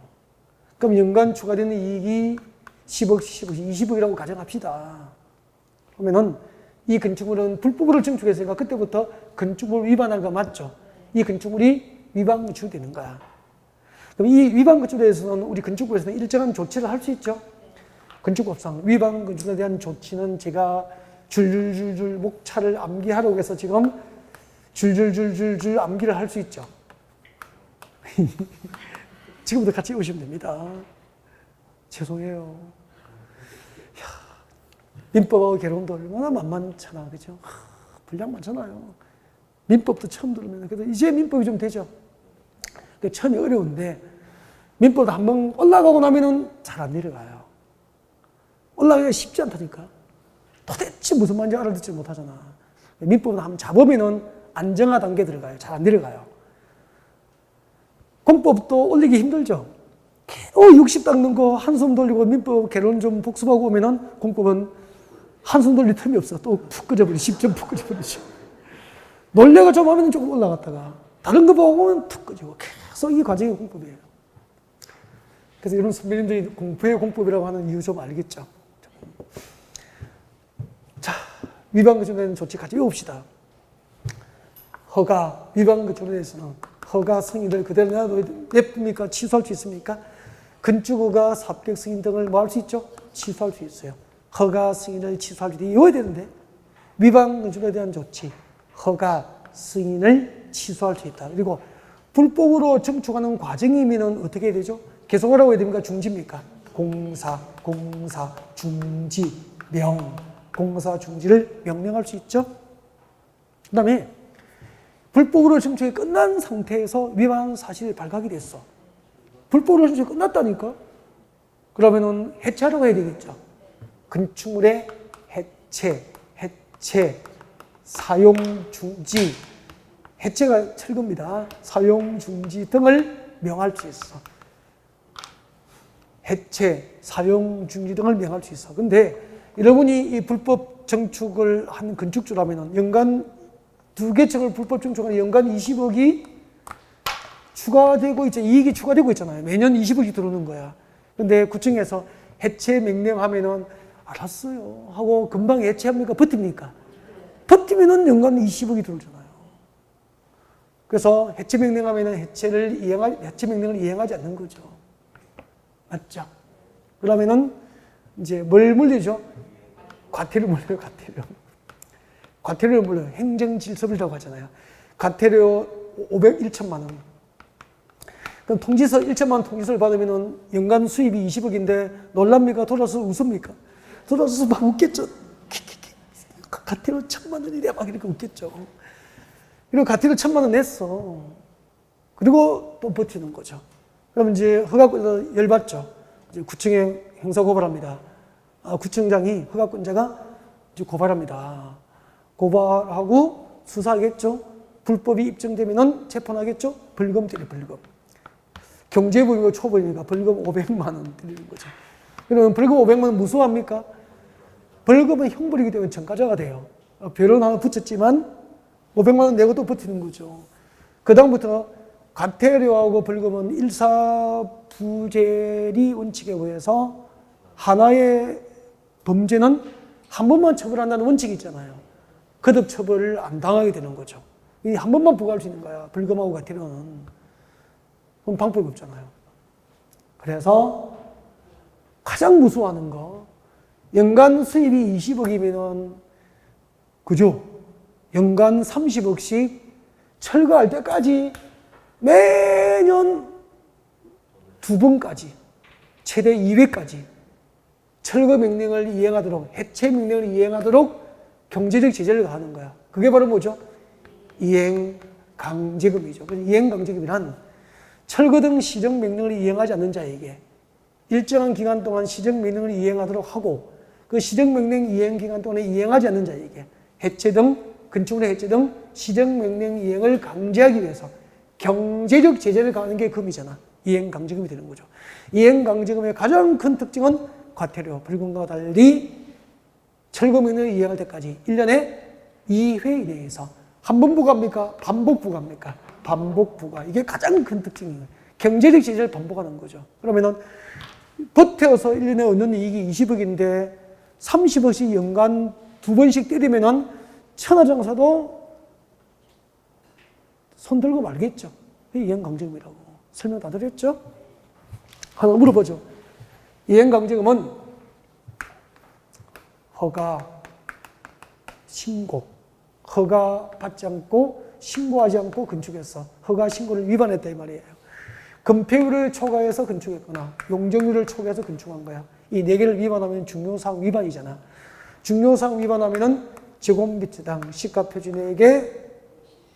Speaker 1: 그럼 연간 추가되는 이익이 10억, 20억이라고 가정합시다. 그러면은 이 건축물은 불법으로 증축했으니까 그때부터 건축물 위반한 거 맞죠? 이 건축물이 위반 건축이 되는 거야. 그럼 이 위반 건축에 대해서는 우리 건축부에서는 일정한 조치를 할 수 있죠? 건축법상 위반 건축에 대한 조치는 제가 줄줄줄줄 목차를 암기하라고 해서 지금 줄줄줄줄줄 암기를 할 수 있죠. 지금부터 같이 오시면 됩니다. 죄송해요. 민법하고 개론도 얼마나 만만찮아, 그죠? 분량 많잖아요. 민법도 처음 들으면, 그래도 이제 민법이 좀 되죠. 처음이 어려운데, 민법도 한번 올라가고 나면은 잘 안 내려가요. 올라가기가 쉽지 않다니까. 도대체 무슨 말인지 알아듣지 못하잖아. 민법은 한번 잡으면은 안정화 단계 들어가요. 잘 안 내려가요. 공법도 올리기 힘들죠. 60 닦는 거 한숨 돌리고 민법 개론 좀 복습하고 오면은 공법은 한숨 돌릴 틈이 없어. 또 푹 끄져버리죠. 10점 푹 끄져버리죠. 논리가 좀 하면 조금 올라갔다가 다른 거 보면 푹 끄지고 계속 이 과정이 공법이에요. 그래서 이런 선배님들이 공부의 공법이라고 하는 이유 좀 알겠죠? 자, 위반거절에는 조치 같이 외웁시다. 허가, 위반거절에 대해서는 허가 승인을 그대로 냅둡니까? 취소할 수 있습니까? 건축허가, 사업계획 승인 등을 뭐 할 수 있죠? 취소할 수 있어요. 허가 승인을 취소할 수 있어야 되는데 위반거절에 대한 조치, 허가 승인을 취소할 수 있다. 그리고 불법으로 증축하는 과정이면 어떻게 해야 되죠? 계속하라고 해야 됩니까? 중지입니까? 공사, 중지, 공사 중지를 명령할 수 있죠? 그 다음에 불법으로 증축이 끝난 상태에서 위반 사실이 발각이 됐어. 불법으로 증축이 끝났다니까? 그러면은 해체하라고 해야 되겠죠? 건축물의 해체, 사용 중지, 해체가 철거입니다. 사용 중지 등을 명할 수 있어. 해체, 사용 중지 등을 명할 수 있어. 근데 여러분이 이 불법 증축을 한 건축주라면 연간 2개 층을 불법 증축하는 연간 20억이 추가되고 있죠. 이익이 추가되고 있잖아요. 매년 20억이 들어오는 거야. 근데 구청에서 해체 명령하면은 알았어요 하고 금방 해체합니까? 버팁니까? 버티면은 연간 20억이 들어오잖아요. 그래서 해체 명령하면은 해체 명령을 이행하지 않는 거죠. 맞죠? 그러면은 이제 뭘 물리죠? 과태료 물려요, 과태료. 과태료를 물려요. 행정질서비라고 하잖아요. 과태료 1천만 원. 그럼 통지서 1천만 원 통지서를 받으면은 연간 수입이 20억인데 놀랍니까? 돌아서 웃습니까? 돌아서서 막 웃겠죠. 과태료 1천만 원이래 막 이렇게 웃겠죠. 그리고 과태료 1천만 원 냈어. 그리고 또 버티는 거죠. 그럼 이제 허가권자 열받죠. 이제 구청에 형사 고발합니다. 구청장이 허가권자가 이제 고발합니다. 고발하고 수사하겠죠. 불법이 입증되면은 재판하겠죠. 벌금 때려 벌금. 경제범이고 초범이니까 벌금 500만 원 때리는 거죠. 그러면 벌금 500만 원 무수합니까? 벌금은 형벌이기 때문에 전과자가 돼요. 별은 하나 붙였지만 500만 원 내고 또 버티는 거죠. 그 다음부터 과태료하고 벌금은 일사부재리 원칙에 의해서 하나의 범죄는 한 번만 처벌한다는 원칙이 있잖아요. 거듭 처벌을 안 당하게 되는 거죠. 이 한 번만 부과할 수 있는 거야. 벌금하고 과태료는. 그럼 방법이 없잖아요. 그래서 가장 무서워하는 거, 연간 수입이 20억이면은, 그죠? 연간 30억씩 철거할 때까지 매년 2번까지, 최대 2회까지 철거 명령을 이행하도록, 해체 명령을 이행하도록 경제적 제재를 가하는 거야. 그게 바로 뭐죠? 이행강제금이죠. 이행강제금이란 철거 등 시정 명령을 이행하지 않는 자에게 일정한 기간 동안 시정 명령을 이행하도록 하고 그 시정 명령 이행 기간 동안에 이행하지 않는 자에게 해체 등 건축물의 해체 등 시정 명령 이행을 강제하기 위해서 경제적 제재를 가하는 게 금이잖아. 이행강제금이 되는 거죠. 이행강제금의 가장 큰 특징은 과태료, 벌금과 달리 철거 명령을 이행할 때까지 1년에 2회 이내에서 한 번 부과합니까? 반복 부과합니까? 반복 부과. 이게 가장 큰 특징이에요. 경제적 제재를 반복하는 거죠. 그러면은 버텨서 1년에 얻는 이익이 20억인데 30억씩 연간 2번씩 때리면은 천하장사도 손 들고 말겠죠. 이행강제금이라고. 설명 다 드렸죠? 하나 물어보죠. 이행강제금은 허가, 신고, 허가 받지 않고 신고하지 않고 건축했어. 허가 신고를 위반했다 이 말이에요. 건폐율을 초과해서 건축했거나 용적률을 초과해서 건축한 거야. 이 네 개를 위반하면 중요사항 위반이잖아. 중요사항 위반하면은 제곱미터당 시가 표준액의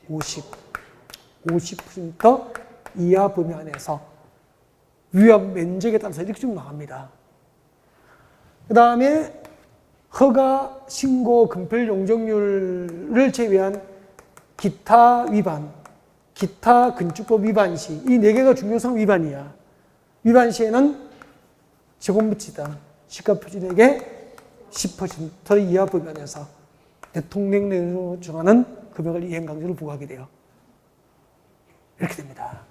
Speaker 1: 50% 이하 범위 안에서 위험 면적에 따라서 이렇게 쭉 나갑니다. 그 다음에 허가, 신고, 건폐율, 용적률을 제외한 기타 위반, 기타 건축법 위반 시, 이 네 개가 중요사항 위반이야. 위반 시에는 제곱미터당 시가 표준액의 10% 이하 범위 안에서 대통령령으로 정하는 금액을 이행강제로 부과하게 돼요. 이렇게 됩니다.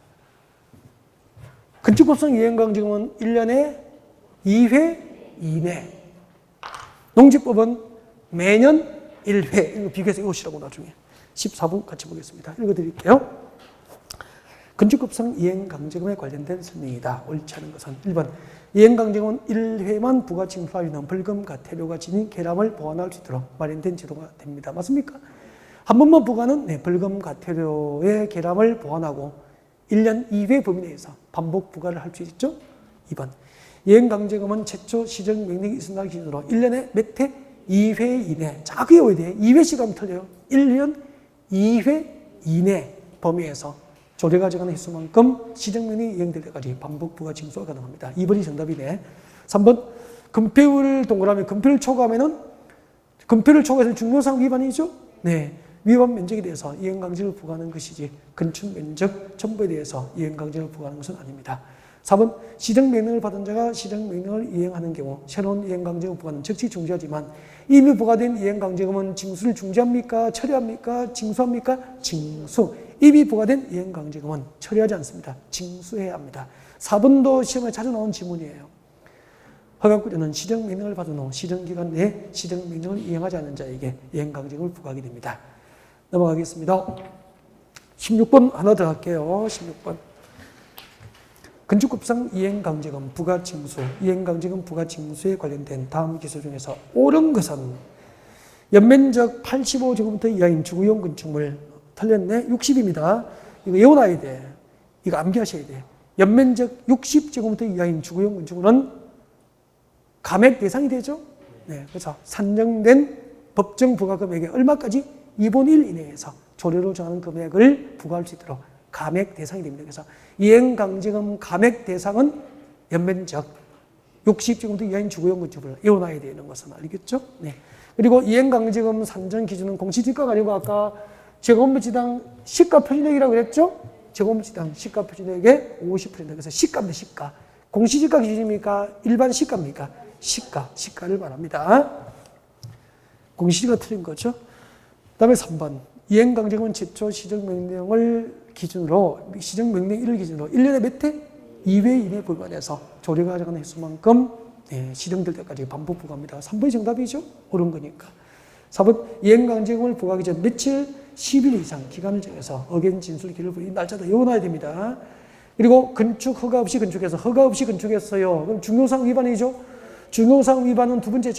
Speaker 1: 건축법상 이행강제금은 1년에 2회 이내. 농지법은 매년 1회. 이거 비교해서 이것이라고 나중에 14분 같이 보겠습니다. 읽어드릴게요. 건축법상 이행강제금에 관련된 설명이다. 옳지 않은 것은 1번 이행강제금은 1회만 부가징수하여는 벌금, 과태료가 지닌 계람을 보완할 수 있도록 마련된 제도가 됩니다. 맞습니까? 한 번만 부과는 벌금, 과태료의 계람을 보완하고 1년 2회 범위 내에서 반복 부과를 할 수 있죠. 2번 이행강제금은 최초 시정명령이 있은 날 기준으로 1년에 몇 회? 2회 이내. 정확히 외워야 돼. 2회씩 하면 틀려요. 1년 2회 이내 범위에서 조례가 정하는 횟수만큼 시정명령이 이행될 때까지 반복 부과 징수가 가능합니다. 2번이 정답이네. 3번 건폐율 동그라미 건폐율 초과하면은 건폐율 초과해서 중요사항 위반이죠. 네. 위반 면적에 대해서 이행강제를 부과하는 것이지 건축 면적 첨부에 대해서 이행강제를 부과하는 것은 아닙니다. 4번 시정명령을 받은 자가 시정명령을 이행하는 경우 새로운 이행강제금 부과는 즉시 중지하지만 이미 부과된 이행강제금은 징수를 중지합니까? 처리합니까? 징수합니까? 징수. 이미 부과된 이행강제금은 처리하지 않습니다. 징수해야 합니다. 4번도 시험에 자주 나온 지문이에요. 허가구조는 시정명령을 받은 후 시정기간 내에 시정명령을 이행하지 않는 자에게 이행강제금을 부과하게 됩니다. 넘어가겠습니다. 16번 하나 더 할게요. 16번. 건축법상 이행강제금 부과징수, 이행강제금 부과징수에 관련된 다음 기술 중에서 옳은 것은 연면적 85제곱미터 이하인 주거용 건축물 틀렸네? 60입니다. 이거 외워놔야 돼. 이거 암기하셔야 돼. 연면적 60제곱미터 이하인 주거용 건축물은 감액 대상이 되죠? 네, 그래서 산정된 법정 부과 금액의 얼마까지? 2분의 1 이내에서 조례로 정하는 금액을 부과할 수 있도록 감액 대상이 됩니다. 그래서 이행강제금 감액 대상은 연면적 60제곱미터 이하인 주거용 건축물을 외워놔야 되는 것은 알겠죠? 네. 그리고 이행강제금 산정 기준은 공시지가가 아니고 아까 제곱미터당 시가 표준액이라고 그랬죠? 제곱미터당 시가 표준액의 50%. 그래서 시가입니다. 시가. 공시지가 기준입니까? 일반 시가입니까? 시가. 시가를 말합니다. 공시지가 틀린 거죠. 그 다음에 3번. 이행강제금은 최초 시정명령을 기준으로, 시정명령 1을 기준으로 1년에 몇 회? 2회 이내 불과해서 조례가 정하는 횟수만큼 시정될 때까지 반복 부과합니다. 3번이 정답이죠? 옳은 거니까. 4번. 이행강제금을 부과하기 전 며칠? 10일 이상 기간을 정해서 의견 진술기를 부린 날짜도 외워놔야 됩니다. 그리고 건축 허가 없이 건축해서 허가 없이 건축했어요. 그럼 중요사항 위반이죠? 중요사항 위반은 두 번째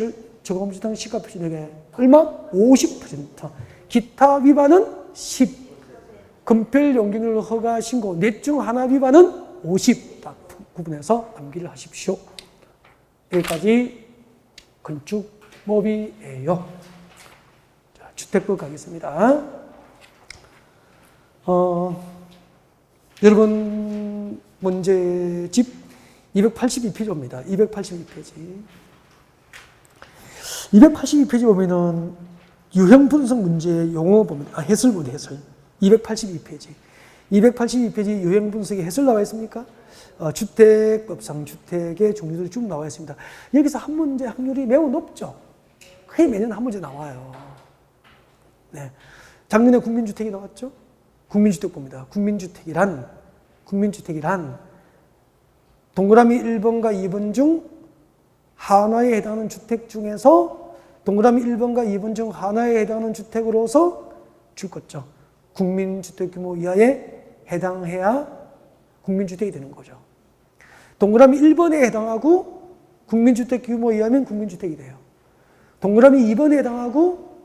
Speaker 1: 제곱미터당 시가 표준액의 얼마? 50%. 기타 위반은 10. 건폐율 용적률 허가 신고 넷 중 하나 위반은 50. 딱 구분해서 암기를 하십시오. 여기까지 건축법이에요. 자, 주택법 가겠습니다. 여러분 문제집 282페이지입니다. 282페이지. 282페이지 보면은 유형 분석 문제 용어 보면 해설 보면 해설. 282페이지. 282페이지 유형 분석의 해설 나와 있습니까? 주택법상 주택의 종류들이 쭉 나와 있습니다. 여기서 한 문제 확률이 매우 높죠. 거의 매년 한 문제 나와요. 네. 작년에 국민주택이 나왔죠? 국민주택법입니다. 국민주택이란 동그라미 1번과 2번 중 하나에 해당하는 주택 중에서 동그라미 1번과 2번 중 하나에 해당하는 주택으로서 줄 것죠. 국민주택 규모 이하에 해당해야 국민주택이 되는 거죠. 동그라미 1번에 해당하고 국민주택 규모 이하면 국민주택이 돼요. 동그라미 2번에 해당하고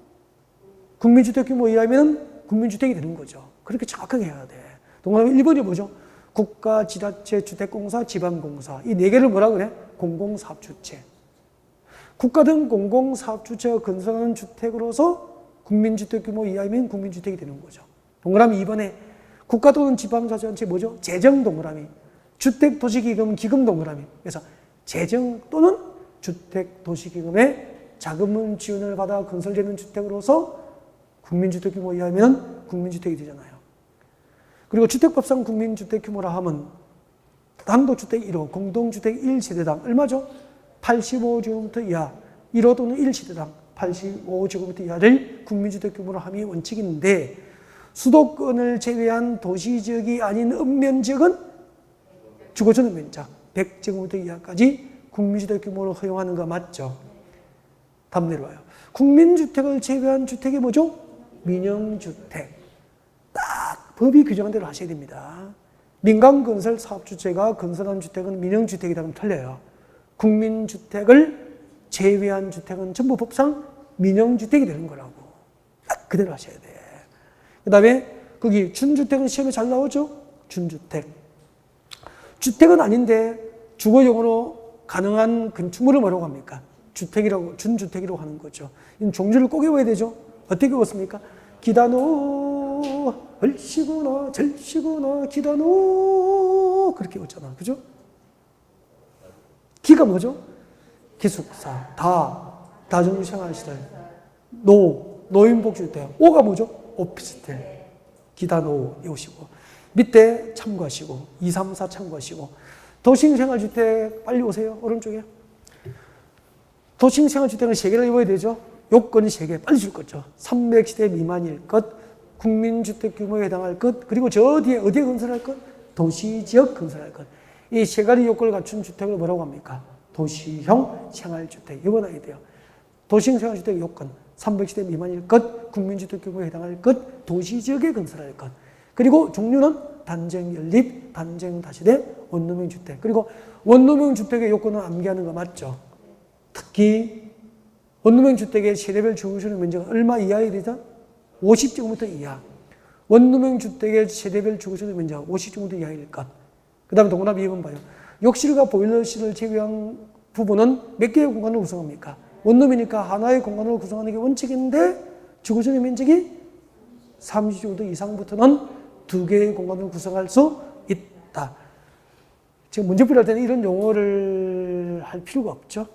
Speaker 1: 국민주택 규모 이하면 국민주택이 되는 거죠. 그렇게 정확하게 해야 돼. 동그라미 1번이 뭐죠? 국가, 지자체, 주택공사, 지방공사. 이 네 개를 뭐라 그래? 공공사업주체. 국가 등 공공사업주체가 건설하는 주택으로서 국민주택 규모 이하이면 국민주택이 되는 거죠. 동그라미 2번에 국가 또는 지방자치단체 뭐죠? 재정 동그라미. 주택도시기금, 기금 동그라미. 그래서 재정 또는 주택도시기금의 자금은 지원을 받아 건설되는 주택으로서 국민주택 규모 이하면 국민주택이 되잖아요. 그리고 주택법상 국민주택 규모라 하면 단독주택 1호, 공동주택 1세대당 얼마죠? 85제곱미터 이하, 1호 또는 1세대당 85제곱미터 이하를 국민주택 규모로 함이 원칙인데 수도권을 제외한 도시지역이 아닌 읍면지역은 주거전 읍면적 100제곱미터 이하까지 국민주택 규모로 허용하는 거 맞죠? 다음 내려와요. 국민주택을 제외한 주택이 뭐죠? 민영주택. 딱 법이 규정한 대로 하셔야 됩니다. 민간건설 사업주체가 건설한 주택은 민영주택이다 그러면 틀려요. 국민주택을 제외한 주택은 전부 법상 민영주택이 되는 거라고. 딱 그대로 하셔야 돼. 그 다음에 거기 준주택은 시험에 잘 나오죠? 준주택. 주택은 아닌데 주거용으로 가능한 건축물을 뭐라고 합니까? 주택이라고, 준주택이라고 하는 거죠. 이 종주를 꼭 외워야 되죠? 어떻게 외웠습니까? 기다노, 얼씨구나, 절씨구나, 기다노. 그렇게 외웠잖아. 그죠? 기가 뭐죠? 기숙사, 다중생활시설, 노인복지주택. 오가 뭐죠? 오피스텔. 기다노 외우시고. 밑에 참고하시고, 2, 3, 4 참고하시고. 도심생활주택 빨리 오세요. 오른쪽에. 도심생활주택은 3개를 입어야 되죠. 요건이 3개. 빨리 줄 거죠. 300세대 미만일 것, 국민주택 규모에 해당할 것, 그리고 저 뒤에 어디에 건설할 것? 도시지역 건설할 것. 이 3가지 요건을 갖춘 주택을 뭐라고 합니까? 도시형 생활주택. 이거 나야 돼요. 도시형 생활주택 요건. 300세대 미만일 것, 국민주택 규모에 해당할 것, 도시지역에 건설할 것. 그리고 종류는 단정 연립, 단정 다세대, 원룸형 주택. 그리고 원룸형 주택의 요건은 암기하는 거 맞죠? 특히 원룸형 주택의 세대별 주거시설 면적은 얼마 이하에 되죠? 50제곱미터 이하. 원룸형 주택의 세대별 주거시설 면적 50제곱미터 이하일 것. 그 다음에 동그라미 2번 봐요. 욕실과 보일러실을 제외한 부분은 몇 개의 공간을 구성합니까? 원룸이니까 하나의 공간을 구성하는 게 원칙인데 주거시설 면적이 30제곱미터 이상부터는 2개의 공간을 구성할 수 있다. 지금 문제풀이 할 때는 이런 용어를 할 필요가 없죠.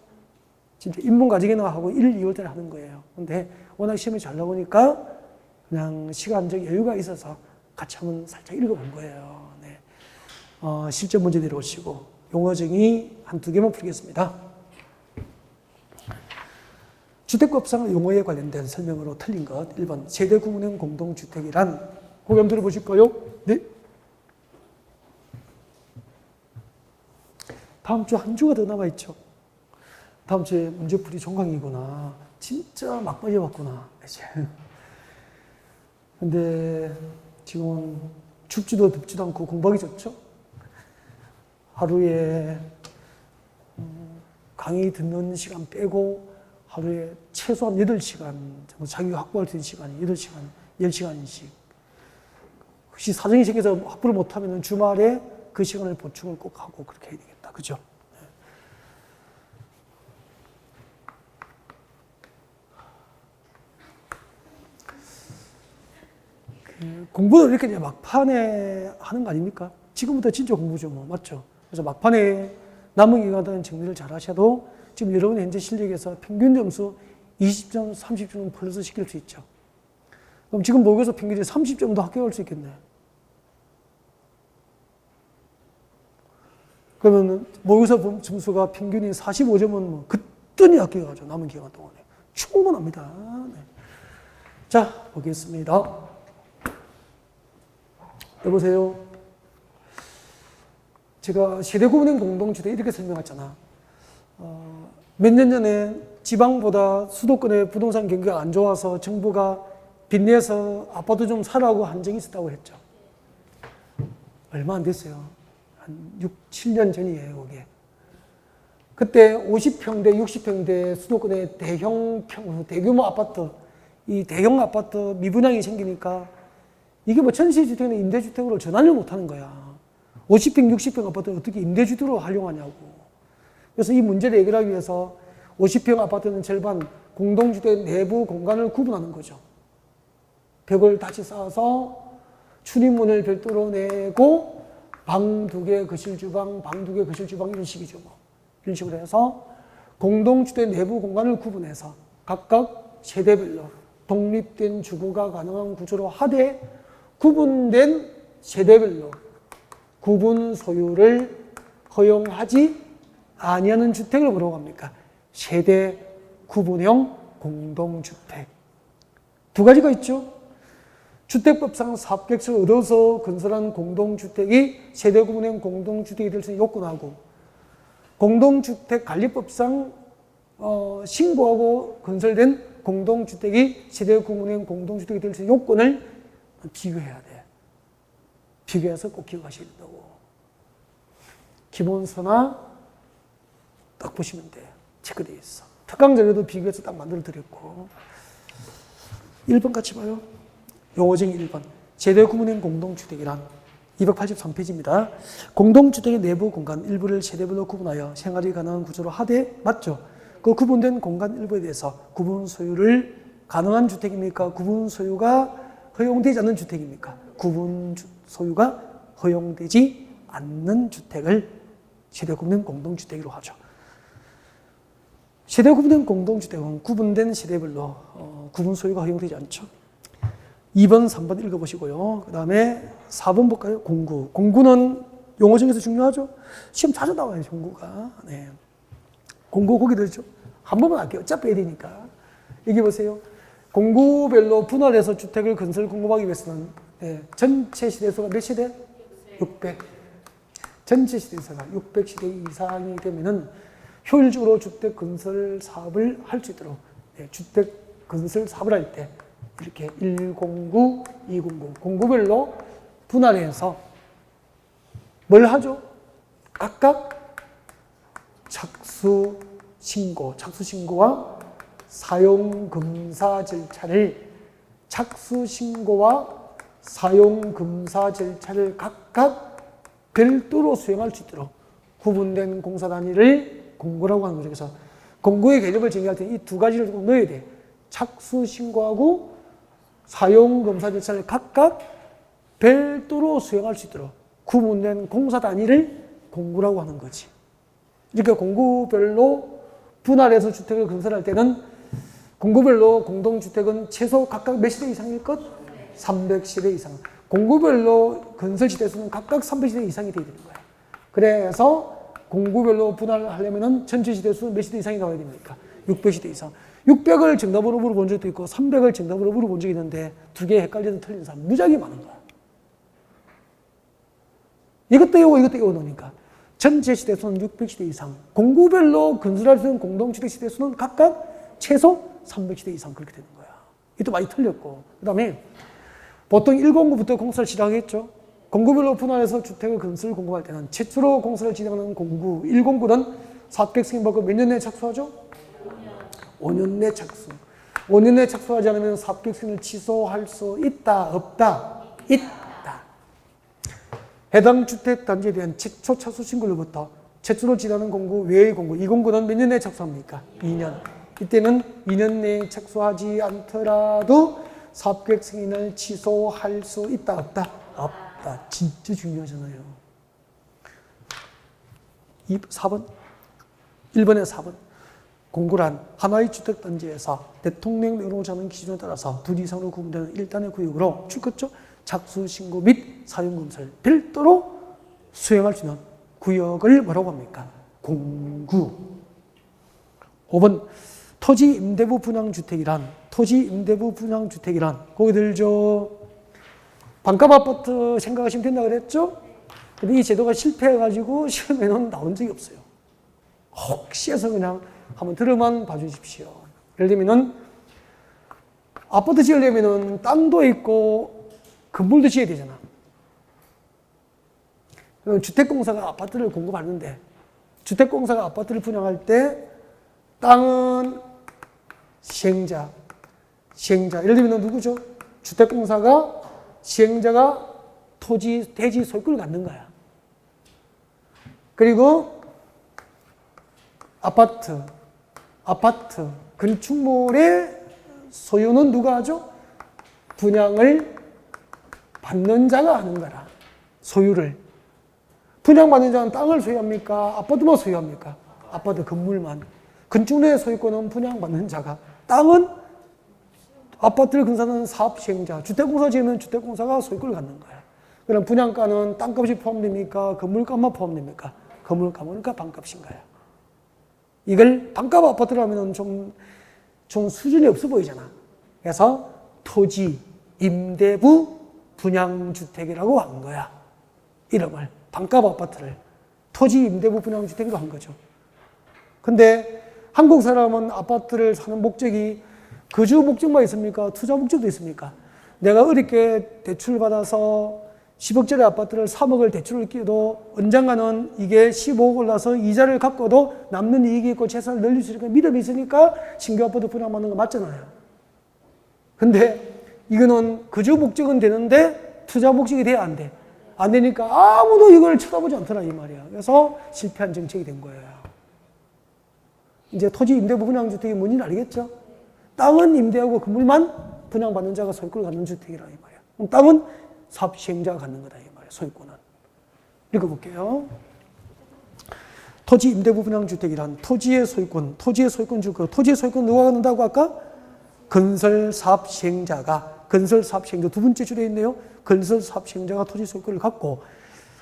Speaker 1: 진짜 인문과정이나 하고 1, 2월 때는 하는 거예요. 근데 워낙 시험이 잘 나오니까 그냥 시간적 여유가 있어서 같이 한번 살짝 읽어본 거예요. 네. 실제 문제 내려오시고 용어 정의 한두 개만 풀겠습니다. 주택법상 용어에 관련된 설명으로 틀린 것 1번 세대 구분형 공동주택이란 고개 한번 들어보실까요? 네. 다음 주 한 주가 더 남아있죠. 다음 주에 문제풀이 종강이구나. 진짜 막바지 왔구나. 이제. 근데 지금은 춥지도 덥지도 않고 공부하기 좋죠? 하루에 강의 듣는 시간 빼고 하루에 최소한 8시간, 자기가 확보할 수 있는 시간이 8시간, 10시간씩. 혹시 사정이 생겨서 확보를 못하면 주말에 그 시간을 보충을 꼭 하고 그렇게 해야 되겠다. 그죠? 공부는 이렇게 이제 막판에 하는 거 아닙니까? 지금부터 진짜 공부죠, 뭐. 맞죠? 그래서 막판에 남은 기간은 정리를 잘 하셔도 지금 여러분의 현재 실력에서 평균 점수 20점, 30점 플러스 시킬 수 있죠. 그럼 지금 모의고사 평균이 30점도 합격할 수 있겠네. 그러면 모의고사 점수가 평균이 45점은 뭐 그때니 합격하죠. 남은 기간 동안에. 충분합니다. 네. 자, 보겠습니다. 여보세요. 제가 세대구분형 공동주택 이렇게 설명했잖아. 몇 년 전에 지방보다 수도권의 부동산 경기가 안 좋아서 정부가 빚내서 아파트 좀 사라고 한 적이 있었다고 했죠. 얼마 안 됐어요. 한 6, 7년 전이에요, 그게. 그때 50평대, 60평대 수도권의 대규모 아파트, 이 대형 아파트 미분양이 생기니까 이게 뭐 전시주택이나 임대주택으로 전환을 못 하는 거야. 50평, 60평 아파트를 어떻게 임대주택으로 활용하냐고. 그래서 이 문제를 해결하기 위해서 50평 아파트는 절반 공동주택 내부 공간을 구분하는 거죠. 벽을 다시 쌓아서 출입문을 별도로 내고 방 2개 거실 주방, 방 2개 거실 주방 이런 식이죠. 뭐. 이런 식으로 해서 공동주택 내부 공간을 구분해서 각각 세대별로 독립된 주거가 가능한 구조로 하되 구분된 세대별로 구분 소유를 허용하지 아니하는 주택을 뭐라고 합니까? 세대 구분형 공동주택. 두 가지가 있죠. 주택법상 사업계획서를 얻어서 건설한 공동주택이 세대 구분형 공동주택이 될 수 있는 요건하고 공동주택 관리법상 신고하고 건설된 공동주택이 세대 구분형 공동주택이 될 수 있는 요건을 비교해야 돼. 비교해서 꼭 기억하셔야 된다고. 기본서나 딱 보시면 돼. 체크되어 있어. 특강 자료도 비교해서 딱 만들어 드렸고. 1번 같이 봐요. 용어쟁이 1번. 세대 구분형 공동주택이란 283페이지입니다. 공동주택의 내부 공간 일부를 세대별로 구분하여 생활이 가능한 구조로 하되 맞죠? 그 구분된 공간 일부에 대해서 구분 소유를 가능한 주택입니까? 구분 소유가 허용되지 않는 주택입니까? 구분 소유가 허용되지 않는 주택을 세대 구분형 공동주택으로 하죠. 세대 구분형 공동주택은 구분된 세대별로 구분 소유가 허용되지 않죠. 2번, 3번 읽어보시고요. 그 다음에 4번 볼까요? 공구. 공구는 용어 중에서 중요하죠? 시험 자주 나와요, 공구가. 네. 공구 보기 들죠? 한 번만 할게요. 어차피 해야 되니까. 여기 보세요. 공구별로 분할해서 주택을 건설 공급하기 위해서는 전체 시대수가 몇 시대? 600. 전체 시대수가 600시대 이상이 되면은 효율적으로 주택 건설 사업을 할 수 있도록 주택 건설 사업을 할 때 이렇게 1공구, 2공구, 공구별로 분할해서 뭘 하죠? 각각 착수신고와 사용검사 절차를 각각 별도로 수행할 수 있도록 구분된 공사 단위를 공구라고 하는 거죠. 그래서 공구의 개념을 정의할 때 이 두 가지를 꼭 넣어야 돼. 착수신고하고 사용검사 절차를 각각 별도로 수행할 수 있도록 구분된 공사 단위를 공구라고 하는 거지. 그러니까 공구별로 분할해서 주택을 건설할 때는 공구별로 공동주택은 최소 각각 몇 시대 이상일 것? 300시대 이상. 공구별로 건설 시대수는 각각 300시대 이상이 되어야 되는 거야. 그래서 공구별로 분할하려면 전체 시대수 몇 시대 이상이 나와야 됩니까? 600시대 이상. 600을 정답으로 물어본 적도 있고 300을 정답으로 물어본 적이 있는데 두 개 헷갈려서 틀린 사람 무지하게 많은 거야. 이것도 이거 놓으니까 전체 시대수는 600시대 이상, 공구별로 건설할 수 있는 공동주택 시대수는 각각 최소 300시대 이상 그렇게 되는 거야. 이것도 많이 틀렸고. 그 다음에 보통 1공구부터 공사를 시작했죠. 공구별로 분할해서 주택을 건설 공급할 때는 최초로 공사를 진행하는 공구 1공구는 사업계획 받고 몇 년 내에 착수하죠? 5년 내 착수. 5년 내에 착수하지 않으면 사업계획을 취소할 수 있다, 없다? 있다. 해당 주택단지에 대한 최초 착수 신고로부터 최초로 지나는 공구 외의 공구, 이 공구는 몇 년 내에 착수합니까? 2년. 이때는 2년 내에 착수하지 않더라도 사업계획 승인을 취소할 수 있다, 없다? 없다. 진짜 중요하잖아요. 4번. 1번에 4번. 공구란 하나의 주택단지에서 대통령령으로 정하는 기준에 따라서 둘 이상으로 구분되는 일단의 구역으로 출급조, 착수신고 및 사용검사를 별도로 수행할 수 있는 구역을 뭐라고 합니까? 공구. 5번. 토지 임대부 분양주택이란 거기 들죠. 반값 아파트 생각하시면 된다 그랬죠? 근데 이 제도가 실패해가지고 시험에는 나온 적이 없어요. 혹시 해서 그냥 한번 들어만 봐주십시오. 예를 들면은 아파트 지으려면은 땅도 있고 건물도 지어야 되잖아. 주택공사가 아파트를 공급하는데 주택공사가 아파트를 분양할 때 땅은 시행자. 예를 들면 누구죠? 주택공사가 시행자가 토지, 대지 소유권을 갖는 거야. 그리고 아파트, 건축물의 소유는 누가 하죠? 분양을 받는 자가 하는 거라. 소유를. 분양받는 자는 땅을 소유합니까? 아파트만 소유합니까? 아파트 건물만. 건축물의 소유권은 분양받는 자가. 땅은 아파트를 건설하는 사업 시행자. 주택공사 지으면 주택공사가 소유권을 갖는 거야. 그럼 분양가는 땅값이 포함됩니까? 건물값만 포함됩니까? 건물값은 그러니까 반값인 거야. 이걸 반값 아파트라면 좀 수준이 없어 보이잖아. 그래서 토지, 임대부, 분양주택이라고 한 거야. 이름을. 반값 아파트를. 토지, 임대부, 분양주택으로 한 거죠. 근데 한국 사람은 아파트를 사는 목적이 거주 목적만 있습니까? 투자 목적도 있습니까? 내가 어렵게 대출을 받아서 10억짜리 아파트를 3억을 대출을 끼도 언젠가는 이게 15억 올라서 이자를 갚고도 남는 이익이 있고 재산을 늘릴 수 있으니까 믿음이 있으니까 신규 아파트 분양받는 거 맞잖아요. 근데 이거는 거주 목적은 되는데 투자 목적이 돼야 안 돼. 안 되니까 아무도 이걸 쳐다보지 않더라 이 말이야. 그래서 실패한 정책이 된 거예요. 이제 토지 임대부 분양주택이 뭔지 알겠죠? 땅은 임대하고 건물만 분양받는 자가 소유권을 갖는 주택이라 이 말이야. 그럼 땅은 사업 시행자가 갖는 거다 이 말이야. 소유권은. 읽어볼게요. 토지 임대부 분양주택이란 토지의 소유권 주고 토지의 소유권 누가 갖는다고 아까? 건설 사업 시행자가 건설 사업 시행자 두 번째 줄에 있네요. 건설 사업 시행자가 토지 소유권을 갖고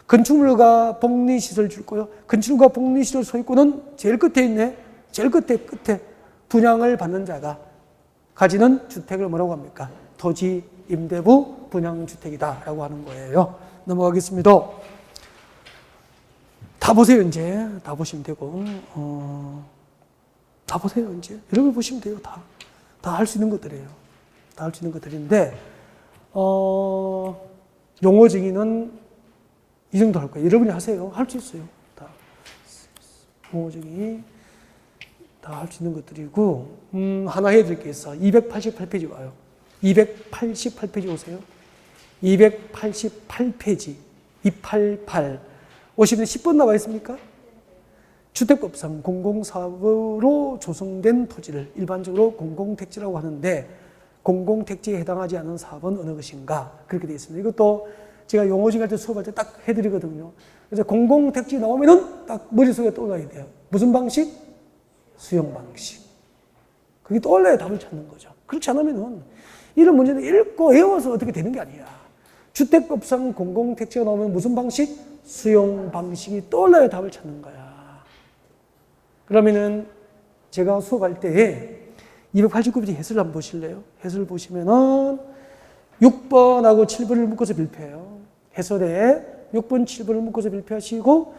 Speaker 1: 건축물과 복리시설 줄 거요. 건축물과 복리시설 소유권은 제일 끝에 있네. 제일 끝에 분양을 받는 자가 가지는 주택을 뭐라고 합니까? 토지 임대부 분양주택이다라고 하는 거예요. 넘어가겠습니다. 다 보세요 이제. 다 보시면 되고 다 보세요 이제. 여러분 보시면 돼요. 다 할 수 있는 것들이에요. 다 할 수 있는 것들인데 용어 정의는 이 정도 할 거예요. 여러분이 하세요. 할 수 있어요. 다 용어 정의 다 할 수 있는 것들이고 하나 해드릴 게 있어. 288페이지 와요. 288페이지 오세요. 288페이지 288 오시면 10번 나와 있습니까? 주택법상 공공사업으로 조성된 토지를 일반적으로 공공택지라고 하는데 공공택지에 해당하지 않은 사업은 어느 것인가 그렇게 되어 있습니다. 이것도 제가 용어징 할 때 수업할 때 딱 해드리거든요. 그래서 공공택지 나오면은 딱 머릿속에 떠올라야 돼요. 무슨 방식? 수용 방식. 그게 떠올라야 답을 찾는 거죠. 그렇지 않으면은 이런 문제는 읽고 외워서 어떻게 되는 게 아니야. 주택법상 공공택지가 나오면 무슨 방식? 수용 방식이 떠올라야 답을 찾는 거야. 그러면은 제가 수업할 때에 289페이지 해설을 한번 보실래요? 해설 보시면은 6번하고 7번을 묶어서 발표해요. 해설에 6번, 7번을 묶어서 발표하시고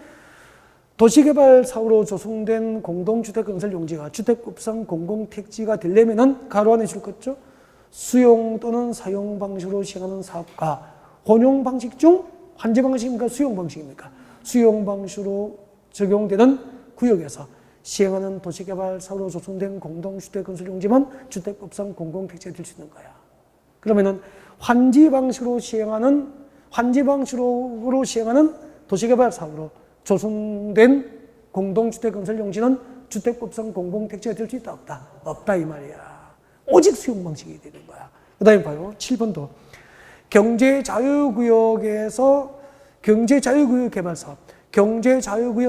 Speaker 1: 도시개발 사업으로 조성된 공동주택 건설 용지가 주택법상 공공택지가 되려면은 가로 안에 줄 거죠? 수용 또는 사용 방식으로 시행하는 사업과 혼용 방식 중 환지 방식입니까? 수용 방식입니까? 수용 방식으로 적용되는 구역에서 시행하는 도시개발 사업으로 조성된 공동주택 건설 용지만 주택법상 공공택지가 될 수 있는 거야. 그러면은 환지 방식으로 시행하는 도시개발 사업으로 조성된 공동주택 건설 용지는 주택법상 공공택지가 될 수 있다 없다? 없다 이 말이야. 오직 수용 방식이 되는 거야. 그 다음에 봐요. 7번도 경제자유구역에서 경제자유구역 개발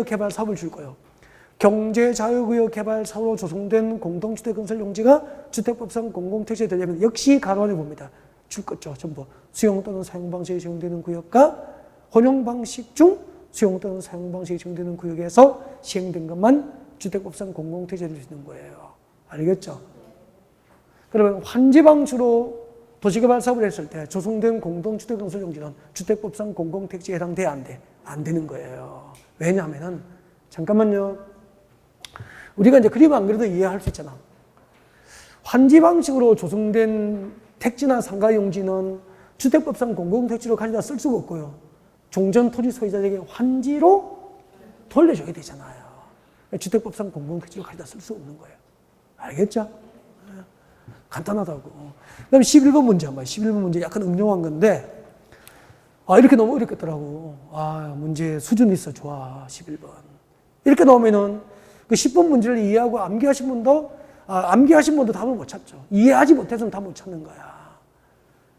Speaker 1: 개발 사업을 줄 거예요. 경제자유구역 개발 사업으로 조성된 공동주택 건설 용지가 주택법상 공공택지가 되려면 역시 가로 안에 봅니다. 줄 거죠. 전부 수용 또는 사용 방식이 적용되는 구역과 혼용 방식 중 수용 또는 사용 방식이 적용되는 구역에서 시행된 것만 주택법상 공공택지가 될 수 있는 거예요. 알겠죠? 그러면 환지 방식으로 도시개발 사업을 했을 때 조성된 공동주택 건설 용지는 주택법상 공공택지에 해당돼 안 돼? 안 되는 거예요. 왜냐하면은 잠깐만요. 우리가 이제 그림 안 그래도 이해할 수 있잖아. 환지 방식으로 조성된 택지나 상가 용지는 주택법상 공공택지로 가져다 쓸 수가 없고요. 종전 토지 소유자에게 환지로 돌려줘야 되잖아요. 주택법상 공공택지로 가져다 쓸 수 없는 거예요. 알겠죠? 간단하다고. 그 다음에 11번 문제 한번. 11번 문제 약간 응용한 건데, 이렇게 너무 어렵겠더라고. 문제 수준이 있어 좋아. 11번. 이렇게 나오면은 그 10번 문제를 이해하고 암기하신 분도 답을 못 찾죠. 이해하지 못해서는 답 못 찾는 거야.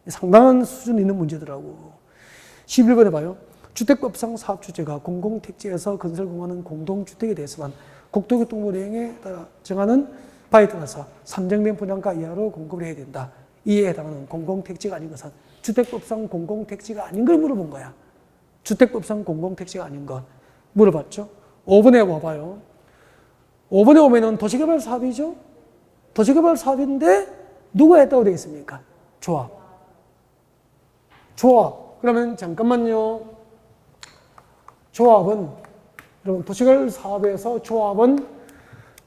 Speaker 1: 상당한 수준 있는 문제더라고. 11번에 봐요. 주택법상 사업주체가 공공택지에서 건설공하는 공동주택에 대해서만 국토교통부 내용에 따라 정하는 바에 따라서 산정된 분양가 이하로 공급을 해야 된다. 이에 해당하는 공공택지가 아닌 것은 주택법상 공공택지가 아닌 걸 물어본 거야. 주택법상 공공택지가 아닌 것 물어봤죠. 5번에 와봐요. 5번에 오면은 도시개발 사업이죠. 도시개발 사업인데 누가 했다고 되어 있습니까? 조합. 그러면 잠깐만요. 조합은 여러분 도시개발 사업에서 조합은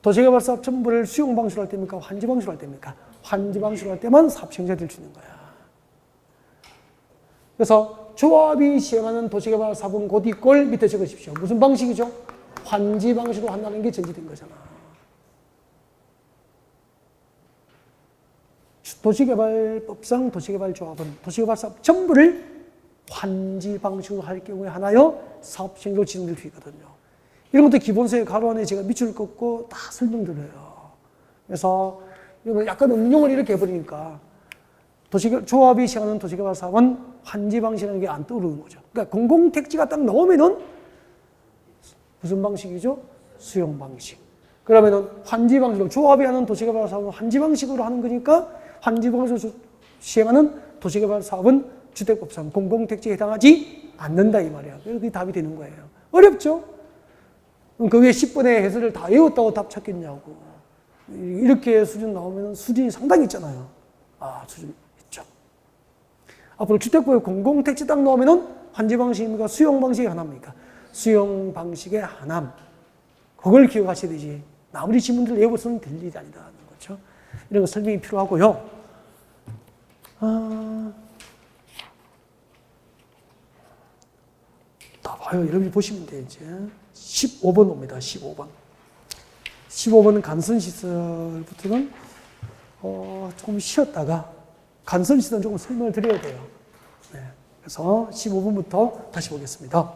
Speaker 1: 도시개발 사업 전부를 수용 방식으로 할 때입니까? 환지 방식으로 할 때입니까? 환지 방식으로 할 때만 사업시행자들 주는 거야. 그래서 조합이 시행하는 도시개발 사업은 곧 이꼴 밑에 적으십시오. 무슨 방식이죠? 환지 방식으로 한다는 게 전제된 거잖아. 도시개발법상 도시개발조합은 도시개발 사업 전부를 환지 방식으로 할 경우에 하나여 사업시행으로 진행될 수 있거든요. 이런 것도 기본서의 가로 안에 제가 밑줄 긋고 다 설명드려요. 그래서 이거 약간 응용을 이렇게 해버리니까 조합이 시행하는 도시개발 사업은 환지 방식이라는 게 안 떠오르는 거죠. 그러니까 공공택지가 딱 나오면은 무슨 방식이죠? 수용 방식. 그러면은 환지 방식으로 조합이 하는 도시개발 사업은 환지 방식으로 하는 거니까 환지 방식으로 시행하는 도시개발 사업은 주택법상 공공택지에 해당하지 않는다 이 말이야. 그래서 그게 답이 되는 거예요. 어렵죠? 그 위에 10번의 해설을 다 외웠다고 답 찾겠냐고. 이렇게 수준 나오면 수준이 상당히 있잖아요. 수준 있죠. 앞으로 주택법에 공공택지 딱 나오면은 환지 방식입니까? 수용 방식이 하나입니까? 수용 방식의 하남. 그걸 기억하셔야 되지. 나머지 지문들 외워서는 될 일이 아니다는 거죠. 이런 거 설명이 필요하고요. 다 봐요. 여러분이 보시면 돼요. 이제 15번 옵니다. 15번. 15번은 간선시설부터는 조금 쉬었다가 간선시설은 조금 설명을 드려야 돼요. 네. 그래서 15번부터 다시 보겠습니다.